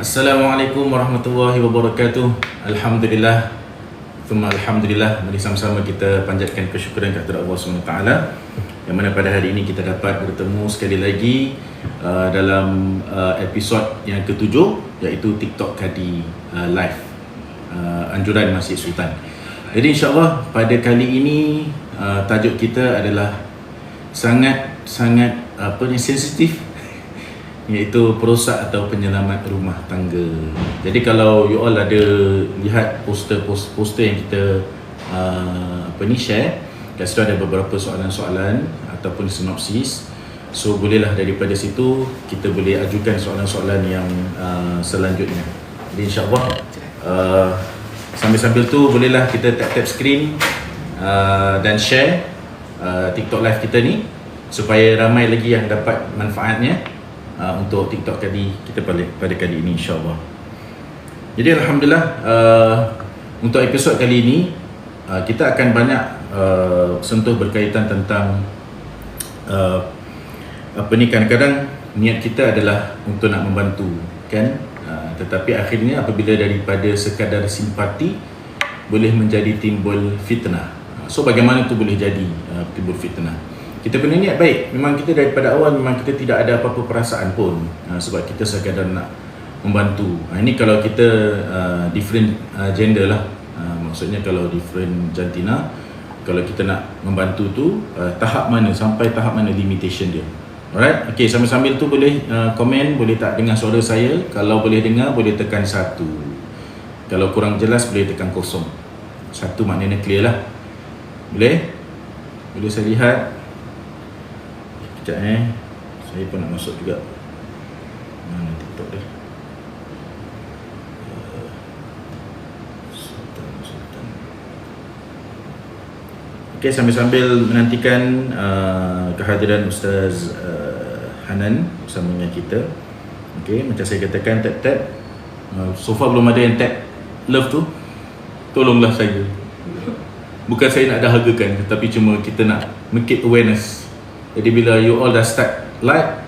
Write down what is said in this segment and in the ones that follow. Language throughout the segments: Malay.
Assalamualaikum warahmatullahi wabarakatuh. Alhamdulillah, Alhamdulillah. Mari sama-sama kita panjatkan kesyukuran kepada Allah SWT, yang mana pada hari ini kita dapat bertemu sekali lagi dalam episod yang ke-7, iaitu TikTok Kadi Live, anjuran Masjid Sultan. Jadi insyaAllah pada kali ini tajuk kita adalah sangat sensitif, iaitu perosak atau penyelamat rumah tangga. Jadi kalau you all ada lihat poster yang kita share, kat situ ada beberapa soalan-soalan ataupun sinopsis. So bolehlah daripada situ kita boleh ajukan soalan-soalan yang selanjutnya. Jadi insyaAllah sambil-sambil tu bolehlah kita tap screen dan share TikTok live kita ni, supaya ramai lagi yang dapat manfaatnya untuk TikTok Kadi kita pada kali ini, insyaAllah. Jadi Alhamdulillah, untuk episod kali ini kita akan banyak sentuh berkaitan tentang kadang-kadang niat kita adalah untuk nak membantu, kan? Tetapi akhirnya apabila daripada sekadar simpati boleh menjadi timbul fitnah. So bagaimana tu boleh jadi timbul fitnah? Kita punya niat baik, memang kita daripada awal memang kita tidak ada apa-apa perasaan pun, sebab kita sekadar nak membantu. Ini kalau kita different gender lah, maksudnya kalau different jantina, kalau kita nak membantu tu tahap mana, sampai tahap mana limitation dia. Alright, okay, sambil-sambil tu boleh komen, boleh tak dengar suara saya. Kalau boleh dengar, boleh tekan 1. Kalau kurang jelas, boleh tekan 0. 1 maknanya clear lah. Boleh? Boleh saya lihat? Sekejap saya pun nak masuk juga. Mana TikTok dia? Sultan. Okay, sambil-sambil menantikan kehadiran Ustaz Hanan bersama dengan kita. Okay, macam saya katakan, tap. So far belum ada yang tap love tu. Tolonglah saya. Bukan saya nak dahagakan, tetapi cuma kita nak make it awareness. Jadi bila you all dah start like,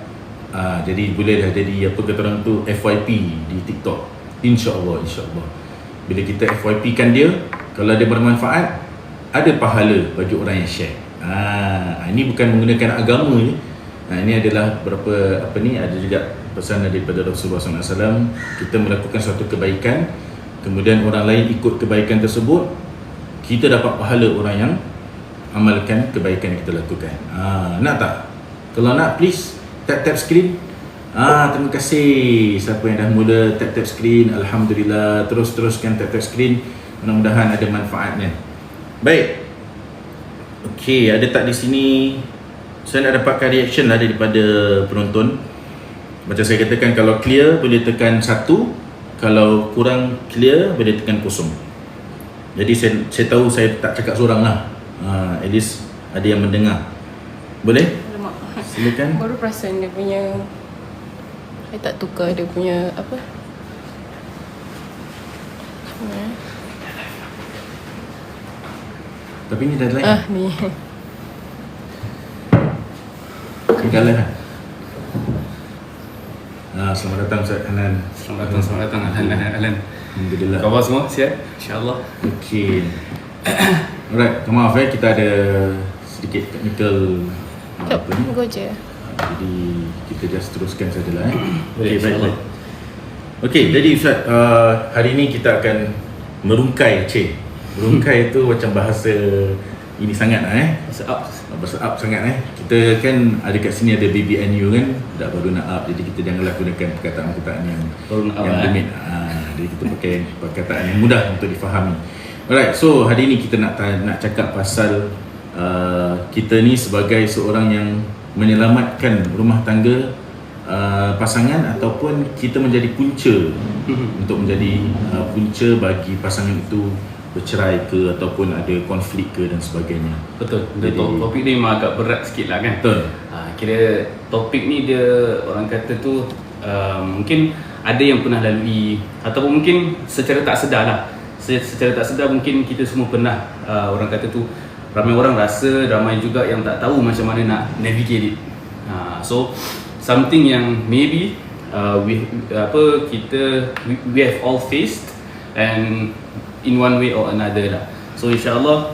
jadi boleh dah jadi apa kata orang tu, FYP di TikTok. InsyaAllah. Bila kita FYP kan dia, kalau dia bermanfaat, ada pahala bagi orang yang share. Ini bukan menggunakan agama ni. Ini adalah ada juga pesan daripada Rasulullah SAW. Kita melakukan suatu kebaikan, kemudian orang lain ikut kebaikan tersebut, kita dapat pahala orang yang amalkan kebaikan yang kita lakukan. Nak tak? Kalau nak, please tap screen. Terima kasih siapa yang dah mula tap screen. Alhamdulillah, teruskan tap screen. Mudah-mudahan ada manfaatnya. Baik. Okey, ada tak di sini? Saya nak dapatkan reaction lah daripada penonton. Macam saya katakan, kalau clear boleh tekan 1, kalau kurang clear boleh tekan 0. Jadi saya tahu saya tak cakap seorang lah. At least ada yang mendengar. Boleh? Silakan. Baru perasan dia punya, saya tak tukar dia punya apa. Tapi ni dah lain. Ni. Kegalan lah. Selamat datang Ustaz Hanan. Selamat datang. Ahlan. Alhamdulillah. Khabar semua sihat? InsyaAllah. Okey. Alright, maaf kita ada sedikit technical Tunggu je. jadi kita just teruskan sajalah. Okey, baik. Okey, jadi Ustaz, hari ini kita akan merungkai. Merungkai itu macam bahasa ini sangat bahasa up sangat. Kita kan ada kat sini ada BBNU kan, dah baru nak up, jadi kita janganlah gunakan perkataan-perkataan yang rumit. Jadi kita pakai perkataan yang mudah untuk difahami. Alright, so hari ni kita nak cakap pasal kita ni sebagai seorang yang menyelamatkan rumah tangga pasangan, ataupun kita menjadi punca untuk menjadi punca bagi pasangan itu bercerai ke, ataupun ada konflik ke dan sebagainya. Betul. Jadi, topik ni memang agak berat sikit lah kan. Betul. Kira topik ni dia, orang kata tu mungkin ada yang pernah lalui, ataupun mungkin secara tak sedar lah. Secara tak sedar mungkin kita semua pernah, orang kata tu, ramai orang rasa, ramai juga yang tak tahu macam mana nak navigate it. So something yang maybe we have all faced, and in one way or another lah. So insyaAllah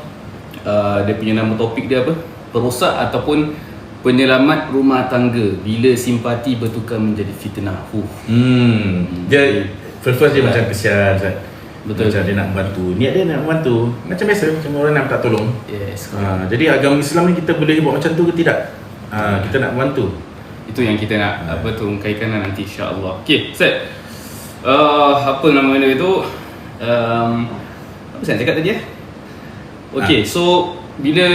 dia punya nama topik dia apa? Perosak ataupun penyelamat rumah tangga bila simpati bertukar menjadi fitnah. Dia first dia macam kesian, Ustaz. Betul. Macam dia nak bantu. Niat dia nak bantu. Macam biasa, macam orang nak tak tolong. Yes. Jadi agama Islam ni kita boleh buat macam tu ke tidak? Kita nak bantu. Itu yang kita nak kaitkan nanti insya-Allah. Okey, Ustaz. Apa nama dia tu? Apa saya cakap tadi Okey, so bila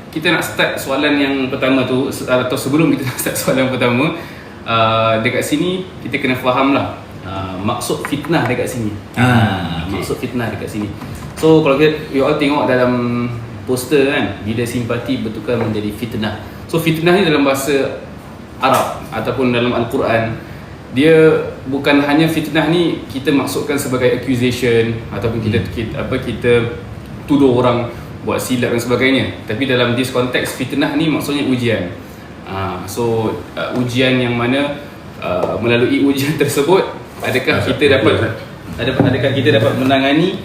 kita nak start soalan yang pertama tu, atau sebelum kita nak start soalan pertama, dekat sini kita kena fahamlah maksud fitnah dekat sini. Maksud fitnah dekat sini. So kalau you all tengok dalam poster kan, bila simpati bertukar menjadi fitnah. So fitnah ni dalam bahasa Arab ataupun dalam Al-Quran, dia bukan hanya fitnah ni kita maksudkan sebagai accusation ataupun kita tuduh orang buat silap dan sebagainya. Tapi dalam this konteks fitnah ni maksudnya ujian. Ujian yang mana melalui ujian tersebut adakah kita dapat menangani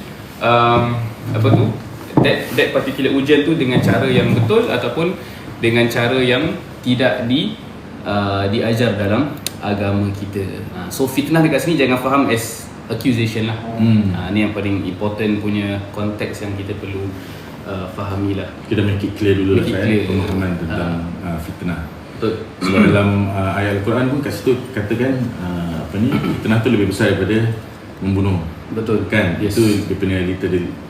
that particular ujian tu dengan cara yang betul ataupun dengan cara yang tidak diajar dalam agama kita. So fitnah dekat sini jangan faham as accusation lah. Ni yang paling important punya konteks yang kita perlu fahami lah. Kita make it clear dulu pemahaman tentang fitnah. Betul. Sebab dalam ayat Al-Quran pun kat situ katakan fitnah tu lebih besar daripada membunuh. Betul kan? Yes. Itu dia punya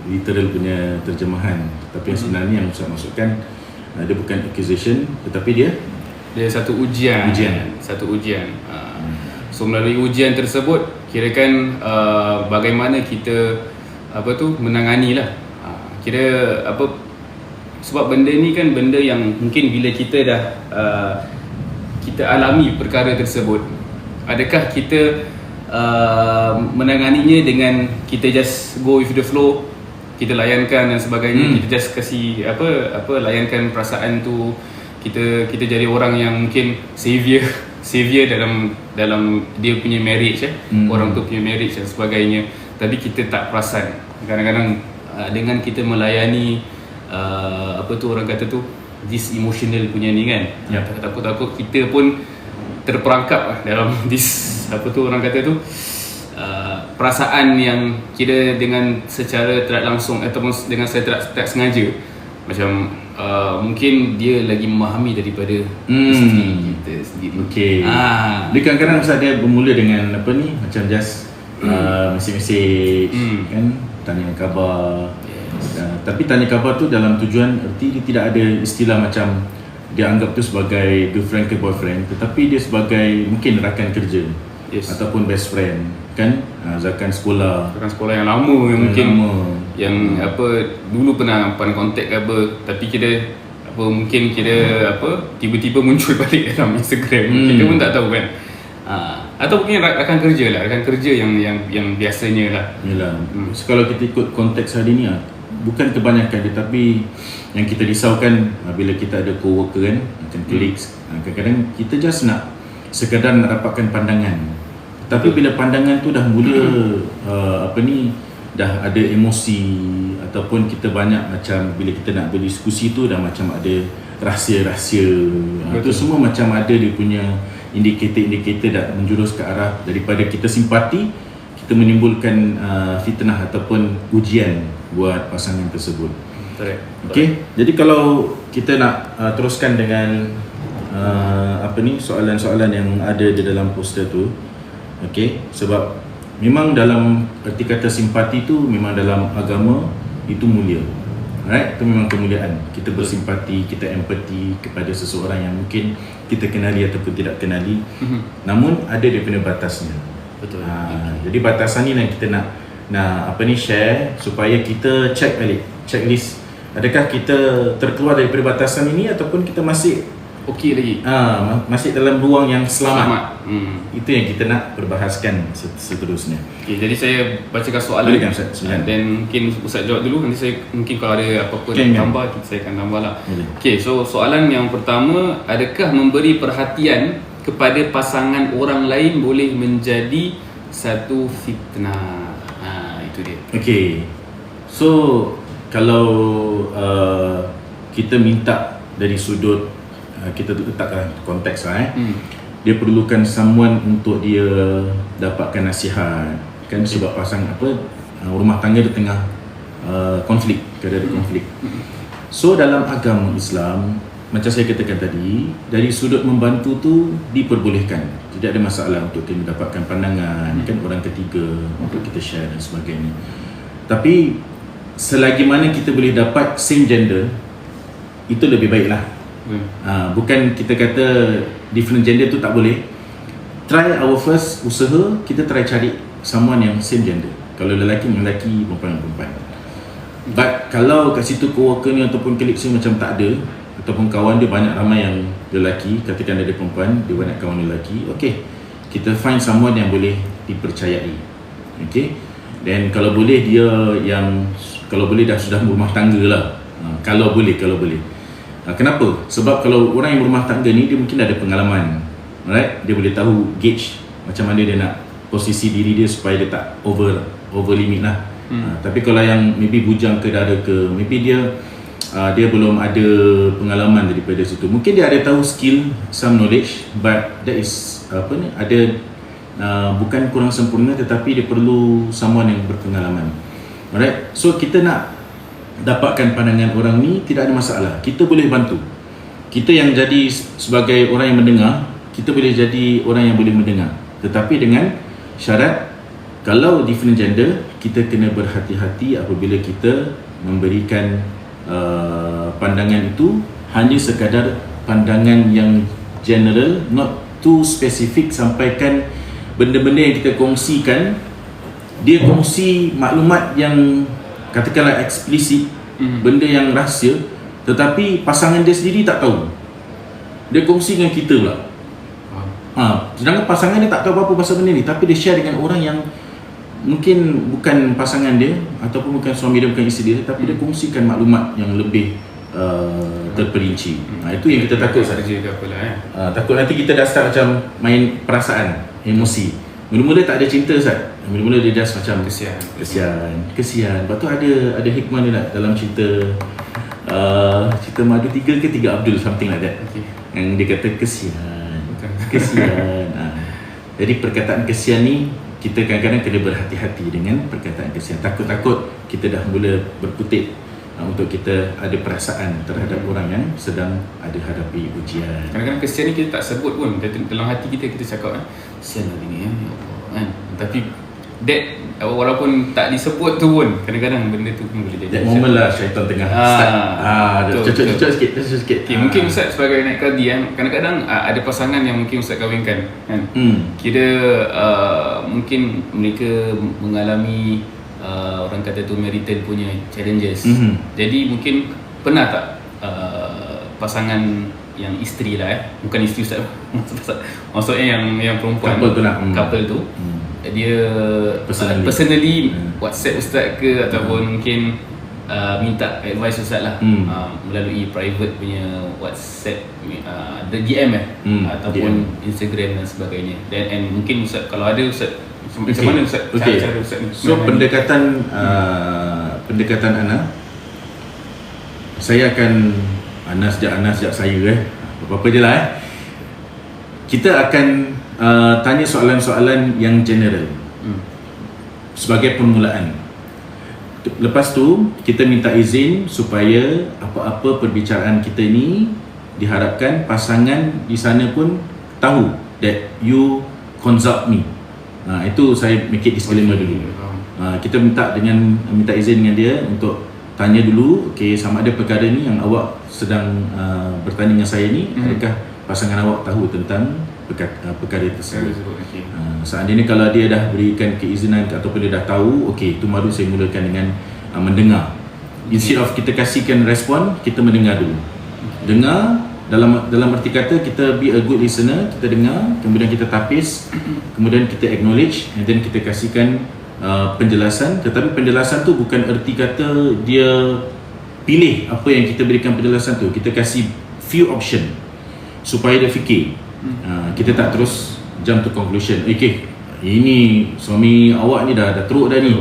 literal punya terjemahan. Tapi yang sebenarnya yang Ustaz maksudkan dia bukan accusation tetapi dia satu ujian. Satu ujian. So melalui ujian tersebut kirakan bagaimana kita menangani lah. Sebab benda ni kan benda yang mungkin bila kita dah kita alami perkara tersebut, adakah kita menanganinya dengan kita just go with the flow, kita layankan dan sebagainya, kita just kasih layankan perasaan tu, kita jadi orang yang mungkin savior dalam dia punya marriage orang tu punya marriage dan sebagainya, tapi kita tak perasan kadang-kadang dengan kita melayani orang kata tu this emotional punya ni kan, takut-takut kita pun terperangkap dalam this orang kata tu perasaan yang kira dengan secara tidak langsung ataupun dengan secara tak sengaja, macam mungkin dia lagi memahami daripada isteri kita sendiri. Okey. Dia kadang-kadang dia bermula dengan macam just mesej kan, tanya khabar. Tapi tanya khabar tu dalam tujuan erti dia tidak ada istilah macam dia anggap tu sebagai girlfriend ke boyfriend, tetapi dia sebagai mungkin rakan kerja ataupun best friend kan, rakan sekolah yang lama yang mungkin yang dulu pernah kontak ke tapi mungkin tiba-tiba muncul balik dalam Instagram, kita pun tak tahu kan. Atau mungkin rakan kerja yang biasanya lah. Yalah. So, kalau kita ikut konteks hari ni bukan kebanyakan, tetapi yang kita risaukan bila kita ada co-worker kan, macam colleagues, kadang-kadang kita just nak sekadar nak dapatkan pandangan. Tapi bila pandangan tu dah mula dah ada emosi ataupun kita banyak macam bila kita nak berdiskusi tu dah macam ada rahsia-rahsia. Itu semua macam ada dia punya indikator dah menjurus ke arah daripada kita simpati, kita menimbulkan fitnah ataupun ujian buat pasangan tersebut. Okey, jadi kalau kita nak teruskan dengan soalan-soalan yang ada di dalam poster tu. Okey, sebab memang dalam erti kata simpati tu memang dalam agama itu mulia. Alright, itu memang kemuliaan. Kita bersimpati, kita empati kepada seseorang yang mungkin kita kenali ataupun tidak kenali. Namun ada dia punya batasnya. Betul. Jadi batasan ni yang kita nak share supaya kita check balik, checklist. Adakah kita terkeluar daripada batasan ini ataupun kita masih okey lagi? Masih dalam ruang yang selamat. Itu yang kita nak perbahaskan seterusnya. Okay, jadi saya bacakan soalan dan mungkin Ustaz jawab dulu. Nanti saya mungkin kalau ada apa-apa tambah, saya akan tambah lah. Okay, so soalan yang pertama, adakah memberi perhatian kepada pasangan orang lain boleh menjadi satu fitnah. Itu dia. Okay, so kalau kita minta dari sudut kita letakkan konteks lah dia perlukan someone untuk dia dapatkan nasihat kan, sebab pasangan rumah tangga dia tengah konflik, keadaan konflik. So dalam agama Islam, macam saya katakan tadi, dari sudut membantu tu diperbolehkan, tidak ada masalah untuk kita mendapatkan pandangan kan orang ketiga untuk kita share dan sebagainya. Tapi selagi mana kita boleh dapat same gender, itu lebih baiklah. Bukan kita kata different gender tu tak boleh. Try our first usaha, kita try cari someone yang same gender. Kalau lelaki dengan lelaki, perempuan dengan perempuan. But kalau kat situ co-worker ni ataupun colleague ni macam tak ada, ataupun kawan dia banyak ramai yang lelaki, katakan ada perempuan, dia banyak kawan lelaki, okay, kita find someone yang boleh dipercayai. Okay, dan kalau boleh dia yang, kalau boleh dah sudah berumah tangga lah. Kalau boleh. Kenapa? Sebab kalau orang yang berumah tangga ni, dia mungkin ada pengalaman, right? Dia boleh tahu gauge macam mana dia nak posisi diri dia supaya dia tak over limit lah. Tapi kalau yang maybe bujang ke dara ke, maybe dia belum ada pengalaman daripada situ. Mungkin dia ada tahu skill, some knowledge, but that is bukan kurang sempurna, tetapi dia perlu someone yang berpengalaman. Alright, so kita nak dapatkan pandangan orang ni, tidak ada masalah, kita boleh bantu. Kita yang jadi sebagai orang yang mendengar, kita boleh jadi orang yang boleh mendengar, tetapi dengan syarat, kalau different gender, kita kena berhati-hati apabila kita memberikan pandangan itu hanya sekadar pandangan yang general, not too specific, sampaikan benda-benda yang kita kongsikan, dia kongsi maklumat yang katakanlah eksplisit, benda yang rahsia, tetapi pasangan dia sendiri tak tahu, dia kongsi dengan kita pula. Sedangkan pasangan dia tak tahu apa-apa pasal benda ni, tapi dia share dengan orang yang mungkin bukan pasangan dia, ataupun bukan suami dia, bukan isteri dia, tapi dia kongsikan maklumat yang lebih terperinci. Itu yang kita takut saja. Takut nanti kita dah start macam main perasaan, emosi. Mula-mula tak ada cinta Ustaz. Mula-mula dia just macam kesian. Lepas tu ada hikmah dia nak dalam cerita cerita Madu 3 ke 3 Abdul, something like that. Yang dia kata kesian. Jadi perkataan kesian ni, kita kadang-kadang kena berhati-hati dengan perkataan kesian. Takut-takut kita dah mula berkutik untuk kita ada perasaan terhadap orang yang sedang ada hadapi ujian. Kadang-kadang kesian ni kita tak sebut pun, dalam hati kita cakap kesian hari ni ya Allah kan. Tapi that walaupun tak disebut tu pun, kadang-kadang benda tu pun boleh jadi. That moment lah syaitan tengah start. Cucuk sikit. Okay, mungkin Ustaz sebagai naib qadi kadang-kadang ada pasangan yang mungkin Ustaz kahwinkan kan. Kira mungkin mereka mengalami orang kata tu marital punya challenges. Jadi mungkin pernah tak pasangan yang isteri lah bukan isteri Ustaz, maksudnya yang perempuan, couple tu dia personally WhatsApp Ustaz ke, ataupun mungkin minta advice Ustaz lah melalui private punya WhatsApp, the DM ataupun DM, Instagram dan sebagainya. Dan mungkin Ustaz, kalau ada Ustaz, macam mana Ustaz cara Ustaz ni? So pendekatan Ana, saya akan Ana sejak saya apa-apa je lah kita akan tanya soalan-soalan yang general sebagai permulaan. Lepas tu kita minta izin supaya apa-apa perbicaraan kita ni diharapkan pasangan di sana pun tahu that you consult me. Itu saya make it disclaimer dulu. Kita minta izin dengan dia untuk tanya dulu, okay, sama ada perkara ni yang awak sedang bertanya dengan saya ni, adakah pasangan awak tahu tentang perkara tersebut. Seandainya kalau dia dah berikan keizinan ataupun dia dah tahu, okey, itu baru saya mulakan dengan mendengar. Instead of kita kasihkan respon, kita mendengar dulu. Dengar dalam arti kata kita be a good listener, kita dengar, kemudian kita tapis, kemudian kita acknowledge, and then kita kasihkan penjelasan. Tetapi penjelasan tu bukan erti kata dia pilih apa yang kita berikan penjelasan tu. Kita kasih few option supaya dia fikir. kita tak terus jump to conclusion. Okay, ini suami awak ni dah teruk dah ni.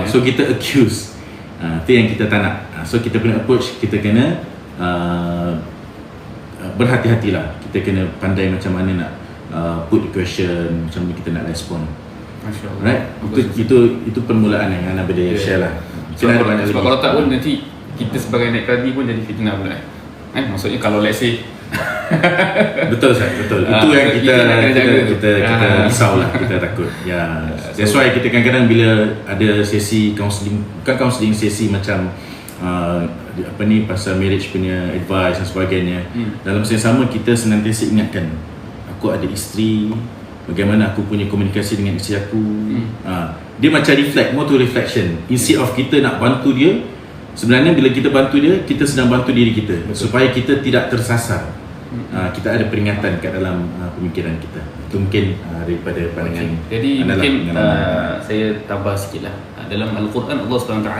So kita accuse. Itu yang kita tak nak. So kita punya approach, kita kena berhati-hatilah. Kita kena pandai macam mana nak put the question, macam mana kita nak respond. Masya-Allah. Right? Itu permulaan yang Ana boleh share lah. Sebab kalau tak pun nanti kita sebagai naik kadi pun jadi fitnah pula. Maksudnya kalau let's say betul Ustaz, betul. Itu yang kita risau lah, kita takut. Ya. That's why kita kadang-kadang bila ada sesi counselling, bukan counselling, sesi macam pasal marriage punya advice dan sebagainya. Dalam masa yang sama kita senantiasa ingatkan, aku ada isteri, bagaimana aku punya komunikasi dengan isteri aku. Dia macam reflect, more to reflection. Instead of kita nak bantu dia, sebenarnya bila kita bantu dia, kita sedang bantu diri kita. Betul. Supaya kita tidak tersasar. Kita ada peringatan kat dalam pemikiran kita. Itu mungkin daripada pandangan. Jadi mungkin saya tambah sikit lah. Dalam Al-Quran Allah SWT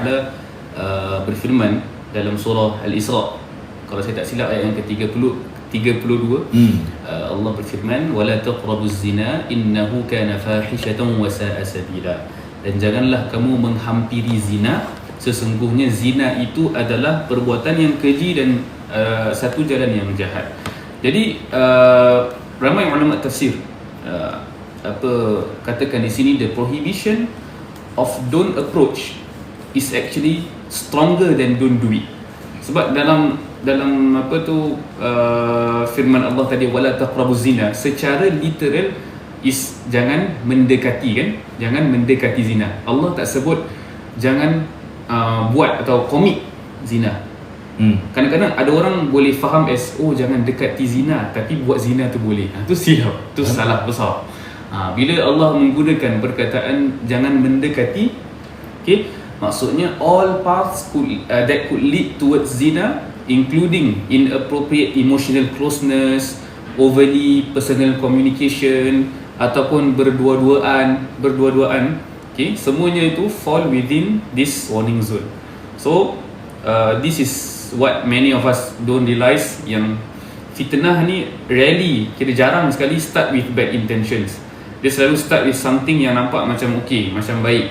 berfirman dalam surah Al-Isra, kalau saya tak silap ayat yang ke-32, Allah berfirman, wala taqrabuz zina innahu kana fahishatan wa sa'a sabila. Dan janganlah kamu menghampiri zina, sesungguhnya zina itu adalah perbuatan yang keji dan satu jalan yang jahat. Jadi ramai ulama tafsir katakan di sini the prohibition of don't approach is actually stronger than don't do it. Sebab dalam firman Allah tadi wala taqrabuz zina, secara literal is jangan mendekati, kan? Jangan mendekati zina. Allah tak sebut jangan buat atau commit zina. Kadang-kadang ada orang boleh faham as jangan dekati zina, tapi buat zina tu boleh. Tu silap, tu salah besar. Bila Allah menggunakan perkataan jangan mendekati, okay, maksudnya all paths that could lead towards zina, including inappropriate emotional closeness, overly personal communication, ataupun berdua-duaan, okay, semuanya itu fall within this warning zone. So this is what many of us don't realise, yang fitnah ni rarely, kira jarang sekali start with bad intentions. Dia selalu start with something yang nampak macam okay, macam baik.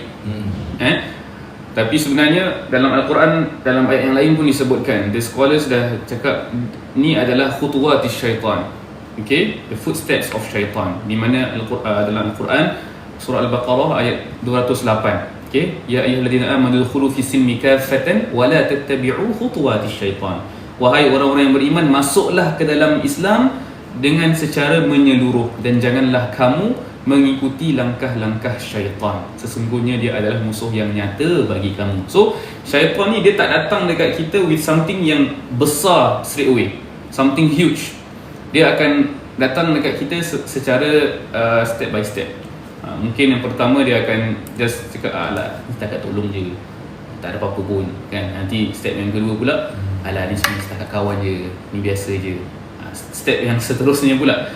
Tapi sebenarnya dalam Al-Quran, dalam ayat yang lain pun disebutkan, the scholars dah cakap ni adalah khutuwatis syaitan. Okay, the footsteps of syaitan. Di mana dalam Al-Quran surah Al-Baqarah ayat 208. Okay, ya ayyuhalladzina amanu dukhulu fis silmi kaffatan wa la tattabi'u khutuwatis syaitan. Wahai orang-orang yang beriman, masuklah ke dalam Islam dengan secara menyeluruh dan janganlah kamu mengikuti langkah-langkah syaitan. Sesungguhnya dia adalah musuh yang nyata bagi kamu. So, syaitan ni dia tak datang dekat kita with something yang besar straight away, something huge. Dia akan datang dekat kita secara step by step. Mungkin yang pertama dia akan just cakap alah, ni setakat tolong je, tak ada apa-apa pun, kan. Nanti step yang kedua pula, alah ni semua setakat kawan je, ni biasa je. Step yang seterusnya pula,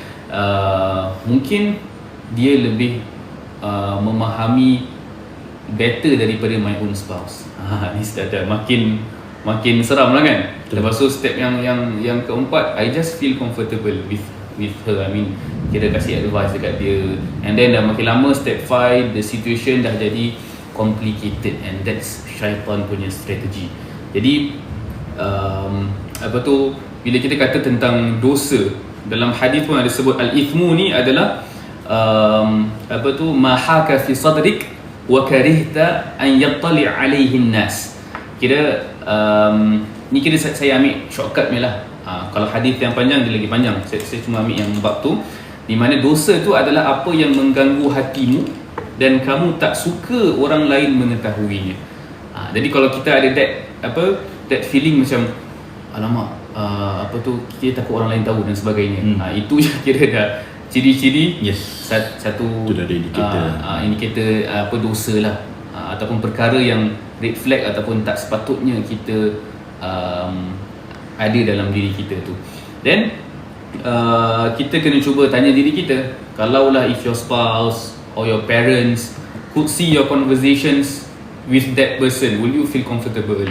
mungkin dia lebih memahami better daripada my own spouse. Ni sudah makin seram lah, kan. Lepas tu step yang keempat, I just feel comfortable with her. I mean, kira kasih advice dekat dia. And then dah makin lama step 5, the situation dah jadi complicated, and that's syaitan punya strategi. Jadi bila kita kata tentang dosa, dalam hadis pun ada sebut al-ithmu ni adalah ma haka fi sadrik wa karihta an yattali' alaihi an-nas. Kira ni kira saya ambil shortcut ni lah. Kalau hadis yang panjang dia lagi panjang. Saya cuma ambil yang bab tu, di mana dosa tu adalah apa yang mengganggu hatimu dan kamu tak suka orang lain mengetahuinya. Jadi kalau kita ada that feeling macam alamak, kita takut orang lain tahu dan sebagainya. Itu je kira dah ciri-ciri. Yes. Satu itu dah ada indikator dosa lah, ataupun perkara yang red flag ataupun tak sepatutnya kita ada dalam diri kita tu. Then kita kena cuba tanya diri kita, kalaulah if your spouse or your parents could see your conversations with that person, will you feel comfortable?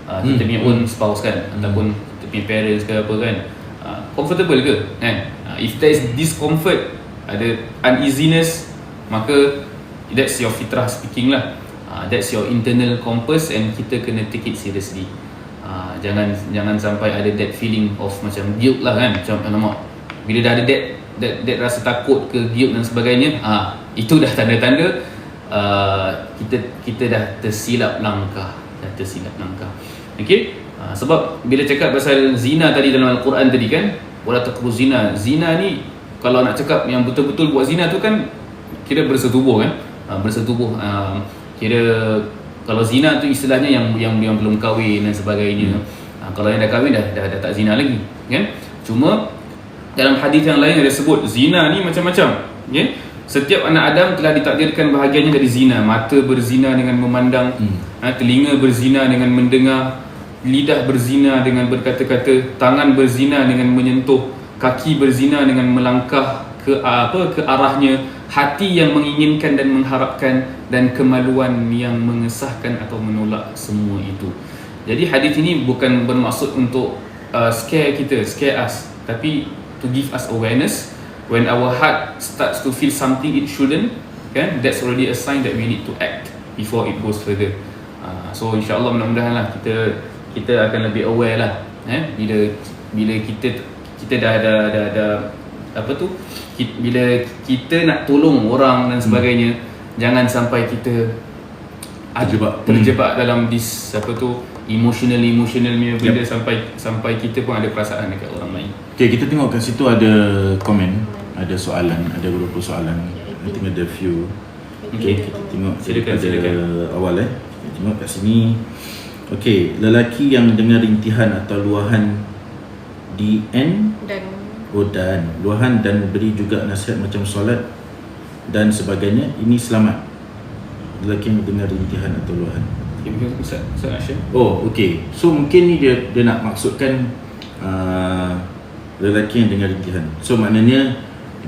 Kita punya own spouse, kan, ataupun kita punya parents ke apa, kan, comfortable ke kan. If there is discomfort, ada uneasiness, maka that's your fitrah speaking lah. That's your internal compass and kita kena take it seriously. Jangan sampai ada that feeling of macam guilt lah kan, macam alamak, bila dah ada that rasa takut ke guilt dan sebagainya, itu dah tanda-tanda kita dah tersilap langkah. Okey, sebab bila cakap pasal zina tadi dalam Al-Quran tadi kan, wala taqrabu zina. Zina ni kalau nak cakap yang betul-betul buat zina tu kan kira bersetubuh kan, kira kalau zina tu istilahnya yang belum kahwin dan sebagainya. Kalau yang dah kahwin dah tak zina lagi kan. Cuma dalam hadis yang lain ada sebut zina ni macam-macam, okay? Setiap anak Adam telah ditakdirkan bahagiannya dari zina. Mata berzina dengan memandang, telinga berzina dengan mendengar, lidah berzina dengan berkata-kata, tangan berzina dengan menyentuh, kaki berzina dengan melangkah ke arahnya, hati yang menginginkan dan mengharapkan, dan kemaluan yang mengesahkan atau menolak semua itu. Jadi hadis ini bukan bermaksud untuk scare us, tapi to give us awareness. When our heart starts to feel something it shouldn't, kan, that's already a sign that we need to act before it goes further. So insyaAllah mudah-mudahan lah kita akan lebih aware lah, bila kita dah apa tu, bila kita nak tolong orang dan sebagainya, jangan sampai kita terjebak dalam this apa tu emotional punya benda, sampai kita pun ada perasaan dekat orang lain. Okay, kita tengok kat situ ada komen, ada soalan, ada beberapa soalan. I think ada few. Okay, kita tengok silakan. Awal kita tengok kat sini. Okay, lelaki yang dengar rintihan atau luahan dan luahan dan beri juga nasihat macam solat dan sebagainya, ini selamat. Lelaki yang dengar rintihan atau luahan. Ustaz Ashim. Oh, okay. So mungkin ni dia nak maksudkan lelaki yang dengar rintihan. So maknanya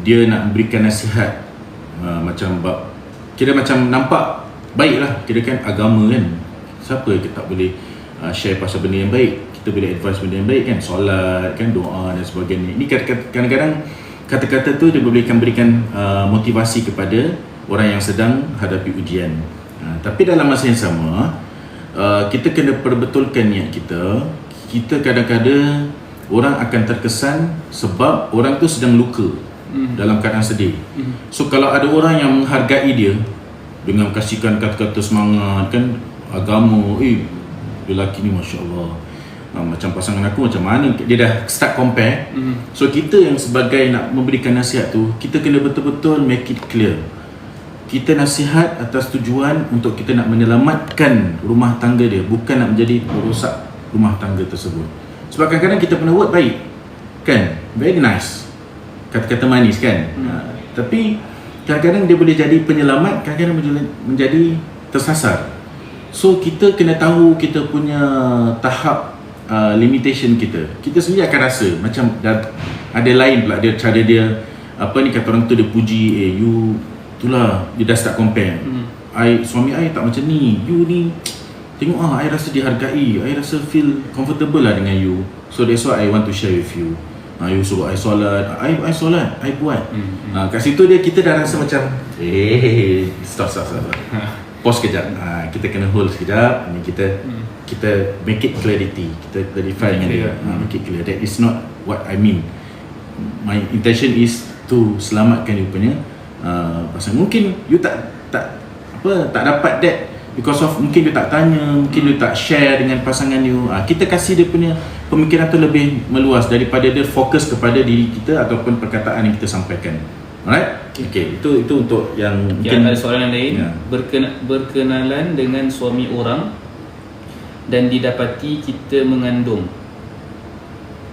dia nak memberikan nasihat, macam kira macam nampak baik lah, kira kan agama kan, siapa yang tak boleh share pasal benda yang baik, kita boleh advise benda yang baik kan, solat kan, doa dan sebagainya. Ini kadang-kadang kata-kata tu dia berikan motivasi kepada orang yang sedang hadapi ujian. Tapi dalam masa yang sama, kita kena perbetulkan niat kita. Kita kadang-kadang orang akan terkesan sebab orang tu sedang luka, dalam keadaan sedih. So kalau ada orang yang menghargai dia dengan kasihkan kata-kata semangat kan, agama, lelaki ni Masya Allah, macam pasangan aku macam mana, dia dah start compare. So kita yang sebagai nak memberikan nasihat tu, kita kena betul-betul make it clear. Kita nasihat atas tujuan untuk kita nak menyelamatkan rumah tangga dia, bukan nak menjadi merosak rumah tangga tersebut. Sebab kadang-kadang kita pernah buat baik kan, very nice, kata-kata manis kan, tapi kadang-kadang dia boleh jadi penyelamat, kadang-kadang menjadi tersasar. So kita kena tahu kita punya tahap limitation kita. Kita sendiri akan rasa macam ada lain pula dia, cara dia apa ni, kata orang tu dia puji, you itulah, dia dah start compare. Suami I tak macam ni, you ni tengok I rasa dihargai, I rasa feel comfortable lah dengan you. So that's why I want to share with you. You suruh I solat, I solat, I buat. Kat situ kita dah rasa macam stop. Pause kejap. Kita kena hold sekejap. Ni kita make it clarity. Kita clarify dengan dia. Make it clear. That is not what I mean. My intention is to selamatkan you punya pasal mungkin you tak dapat that because of mungkin you tak tanya, mungkin you tak share dengan pasangan you. Kita kasih dia punya pemikiran tu lebih meluas daripada dia fokus kepada diri kita ataupun perkataan yang kita sampaikan. Alright? Okay, itu untuk yang mungkin ada soalan yang lain. Berkenalan dengan suami orang dan didapati kita mengandung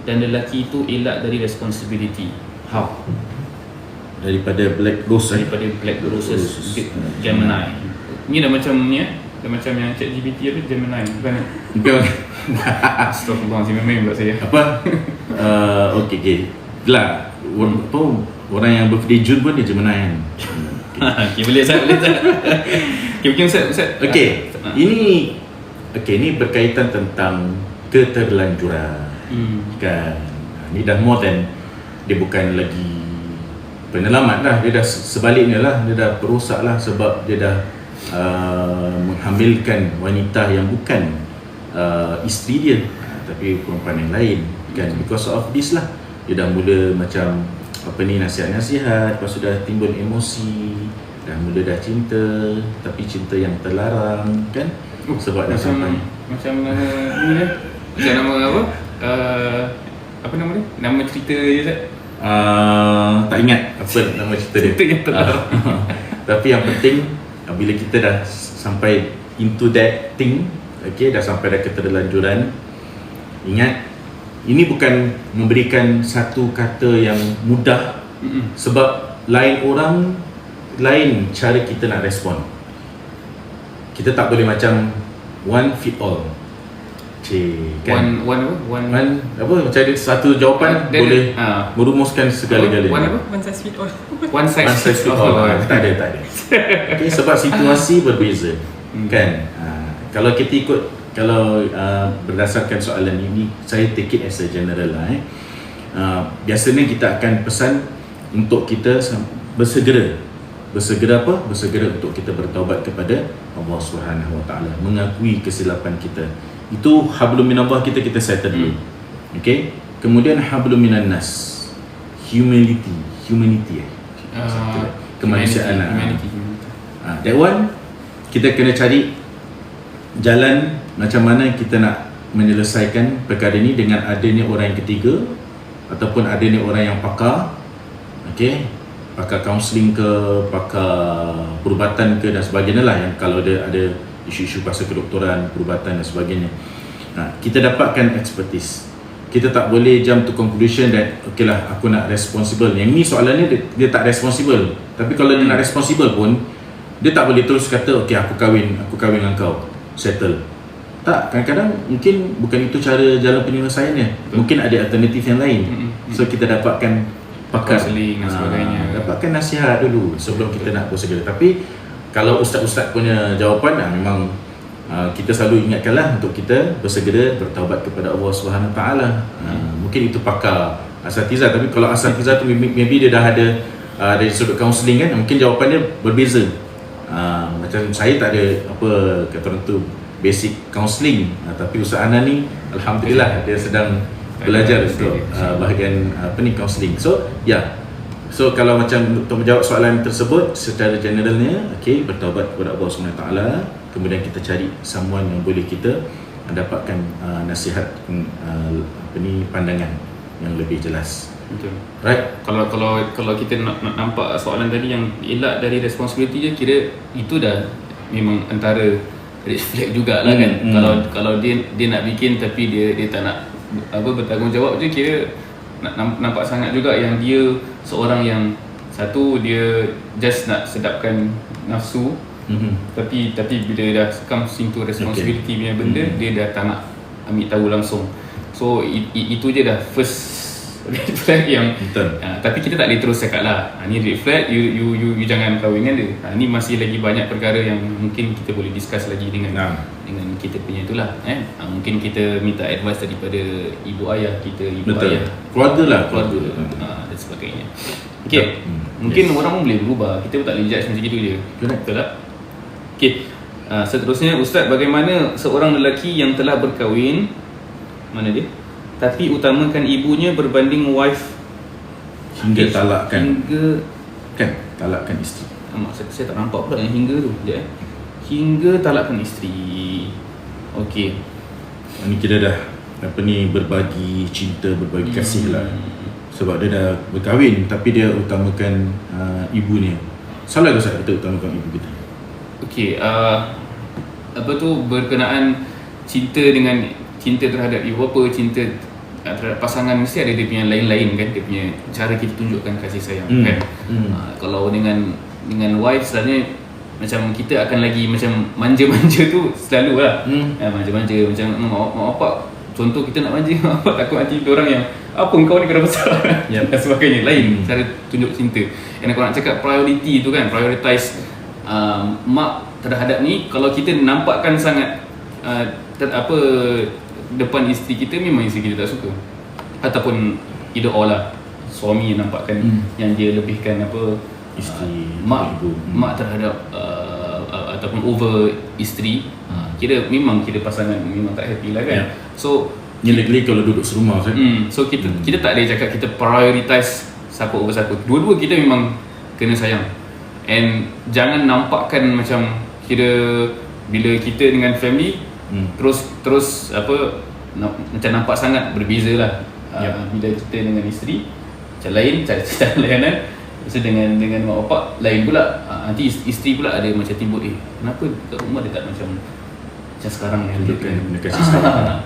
dan lelaki itu elak dari responsibility. How? Daripada Black Roses, Gemini. Ni dah macam ni dah macam yang ChatGPT ada, Gemini bukan? Astagfirullahaladzim, memang pula saya. Apa? Okay. Lah, orang yang birthday June pun dia Gemini kan. Okay, boleh Ustaz. Okay, mungkin Ustaz. Okay, ini berkaitan tentang keterlanjuran kan. Ni dah more than, dia bukan lagi penyelamat lah, dia dah sebaliknya lah, dia dah perosak lah, sebab dia dah menghamilkan wanita yang bukan isteri dia, tapi perempuan yang lain kan. Because of this lah, dia dah mula macam nasihat-nasihat, lepas tu dah timbul emosi, dah mula dah cinta, tapi cinta yang terlarang kan. Sebab dah sampai macam nama ni kan, macam nama apa, apa nama dia, nama cerita je Zat. Tak ingat apa nama cerita dia. Cerita yang terlarang. Tapi yang penting bila kita dah sampai into that thing, okay, dah sampai dah ke terlanjuran, ingat ini bukan memberikan satu kata yang mudah. Sebab lain orang, lain cara kita nak respon. Kita tak boleh macam one fit all. Kan? One apa, macam ada satu jawapan boleh merumuskan segala-galanya. One apa? One size fit all. One size fit all. Tak ada. Okay, sebab situasi berbeza. Kan? Kalau kita ikut, kalau berdasarkan soalan ini, saya take it as a general lah. Biasanya kita akan pesan untuk kita bersegera apa? Bersegera untuk kita bertaubat kepada Allah Subhanahu Wa Taala, mengakui kesilapan kita. Itu hablum minallah kita settle dulu. Okay? Kemudian hablum minan nas, humanity kemanusiaan. That one kita kena cari jalan macam mana kita nak menyelesaikan perkara ini dengan adanya orang yang ketiga ataupun adanya orang yang pakar. Okay? Pakar kaunseling ke, pakar perubatan ke dan sebagainya lah, yang kalau ada isu-isu pasal kedoktoran, perubatan dan sebagainya. Kita dapatkan expertise. Kita tak boleh jump to conclusion that okay lah, aku nak responsible. Yang ni soalannya dia tak responsible. Tapi kalau dia nak responsible pun, dia tak boleh terus kata okay, aku kahwin dengan kau, settle. Tak, kadang-kadang mungkin bukan itu cara jalan penyelesaiannya. Mungkin ada alternatif yang lain. So kita dapatkan pakar, dan sebagainya. Dapatkan nasihat dulu sebelum kita nak bersegera. Tapi kalau ustaz-ustaz punya jawapan, memang kita selalu ingatkanlah untuk kita bersegera bertaubat kepada Allah Subhanahu Taala. Mungkin itu pakar asatizah, tapi kalau asatizah tu maybe dia dah ada dari sudut kaunseling kan, mungkin jawapannya berbeza. Macam saya tak ada apa kata orang tu basic counselling, tapi Ustaz Hanan ni alhamdulillah dia sedang belajar untuk bahagian counselling. So so kalau macam untuk menjawab soalan tersebut secara generalnya, okay, bertaubat kepada Allah SWT, kemudian kita cari someone yang boleh kita dapatkan nasihat pandangan yang lebih jelas. Betul. Right? Kalau kita nak nampak soalan tadi yang elak dari responsibility je, kira itu dah memang antara red flag jugalah kan. Kalau dia nak bikin tapi dia tak nak bertanggungjawab je, kira nampak sangat juga yang dia seorang yang satu, dia just nak sedapkan nafsu, tapi bila dah comes into responsibility punya benda, dia dah tak nak ambil tahu langsung. So itu je dah first red flag yang tapi kita tak boleh terus cakap lah ni red flag, you jangan kahwin dengan dia. Ni masih lagi banyak perkara yang mungkin kita boleh discuss lagi dengan kita punya itulah. Mungkin kita minta advice daripada ibu ayah kita, ayah, keluarga dan sebagainya. Okay, mungkin orang pun boleh berubah, kita pun tak boleh judge macam gitu je. Betul tak? Okay, seterusnya Ustaz, bagaimana seorang lelaki yang telah berkahwin, mana dia, tapi utamakan ibunya berbanding wife hingga talakkan talakkan isteri. Saya tak nampak pula yang hingga tu. Sekejap hingga talakkan isteri. Okey. Ini kita dah berbagi cinta, berbagi kasih lah. Sebab dia dah berkahwin tapi dia utamakan ibunya. Salah ke Ustaz kita utamakan ibu kita? Okey, berkenaan cinta terhadap ibu bapa, cinta terhadap pasangan, mesti ada dia punya lain-lain kan, dia punya cara kita tunjukkan kasih sayang kan. Kalau dengan wife sebenarnya macam kita akan lagi macam manja-manja tu selalu lah. Manja-manja macam mak bapak, contoh kita nak manja mak bapak, takut nanti orang yang apa kau ni kena besar dan sebagainya. Lain cara tunjuk cinta. And kalau nak cakap priority tu kan, prioritize mak terhadap ni, kalau kita nampakkan sangat depan isteri kita, memang isteri kita tak suka, ataupun either or lah. Suami nampakkan yang dia lebihkan apa Isteri, mak ibu. mak terhadap ataupun over isteri. Kira pasangan memang tak happy lah kan. So Ni lagi kalau duduk serumah kan. so kita tak boleh cakap kita prioritize siapa over siapa. Dua-dua kita memang kena sayang. And jangan nampakkan macam kira bila kita dengan family terus apa macam nampak sangat berbeza lah. Bila kita dengan isteri macam lain, cara layanan. So dengan mak bapak lain pula. Nanti isteri pula ada macam timbul kenapa kat rumah dia tak macam sekarang ni Kena kasih sayang.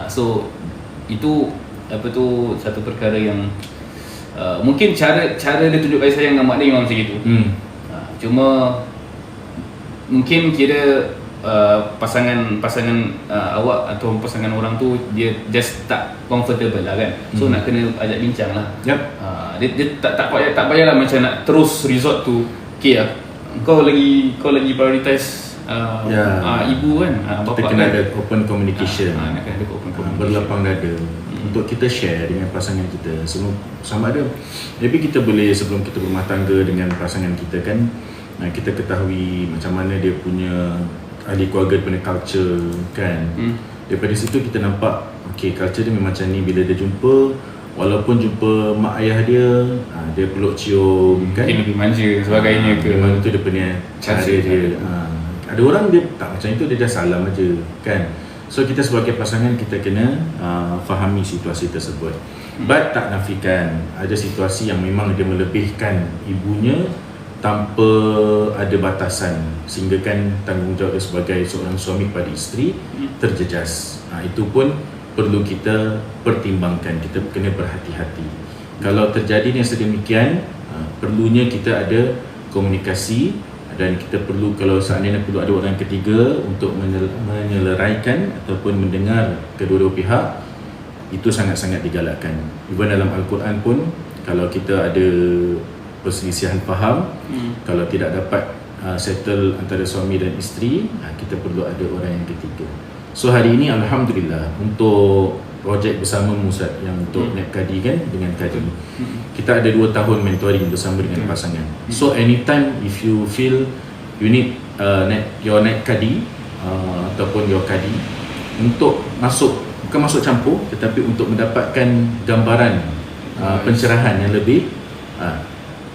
So itu apa tu satu perkara yang mungkin cara dia tunjuk kasih sayang dengan mak dia memang macam itu. Cuma mungkin kira pasangan awak atau pasangan orang tu dia just tak comfortable lah kan. So nak kena ajak bincang lah. Dia tak payahlah macam nak terus resort to kau lagi prioritize ibu kan, bapak kita kena kan. ada open communication. Nak kena ada open communication. Berlapang dada untuk kita share dengan pasangan kita sama ada maybe kita boleh sebelum kita berumah tangga dengan pasangan kita kan, kita ketahui macam mana dia punya ahli keluarga punya culture kan. Daripada situ kita nampak culture dia memang macam ni. Bila dia jumpa, walaupun jumpa mak ayah dia, dia peluk cium kan, mungkin lebih manja sebagainya ke. Memang itu dia punya cara dia. Ada orang dia tak macam itu, dia dah salam aja kan. So kita sebagai pasangan kita kena fahami situasi tersebut. But tak nafikan ada situasi yang memang dia melebihkan ibunya tanpa ada batasan, sehingga kan tanggungjawab dia sebagai seorang suami kepada isteri terjejas. Itu pun perlu kita pertimbangkan, kita kena berhati-hati. Kalau terjadi yang sedemikian, perlunya kita ada komunikasi, dan kita perlu, kalau seandainya perlu ada orang ketiga untuk menyeleraikan ataupun mendengar kedua-dua pihak, itu sangat-sangat digalakkan. Even dalam Al-Quran pun, kalau kita ada perselisihan faham, kalau tidak dapat settle antara suami dan isteri, kita perlu ada orang yang ketiga. So hari ini Alhamdulillah untuk projek bersama Musad yang untuk NEP Kadi kan, dengan Kadi, kita ada 2 tahun mentoring bersama dengan pasangan. So anytime if you feel you need your NEP Kadi ataupun your Kadi untuk bukan masuk campur, tetapi untuk mendapatkan gambaran pencerahan yang lebih,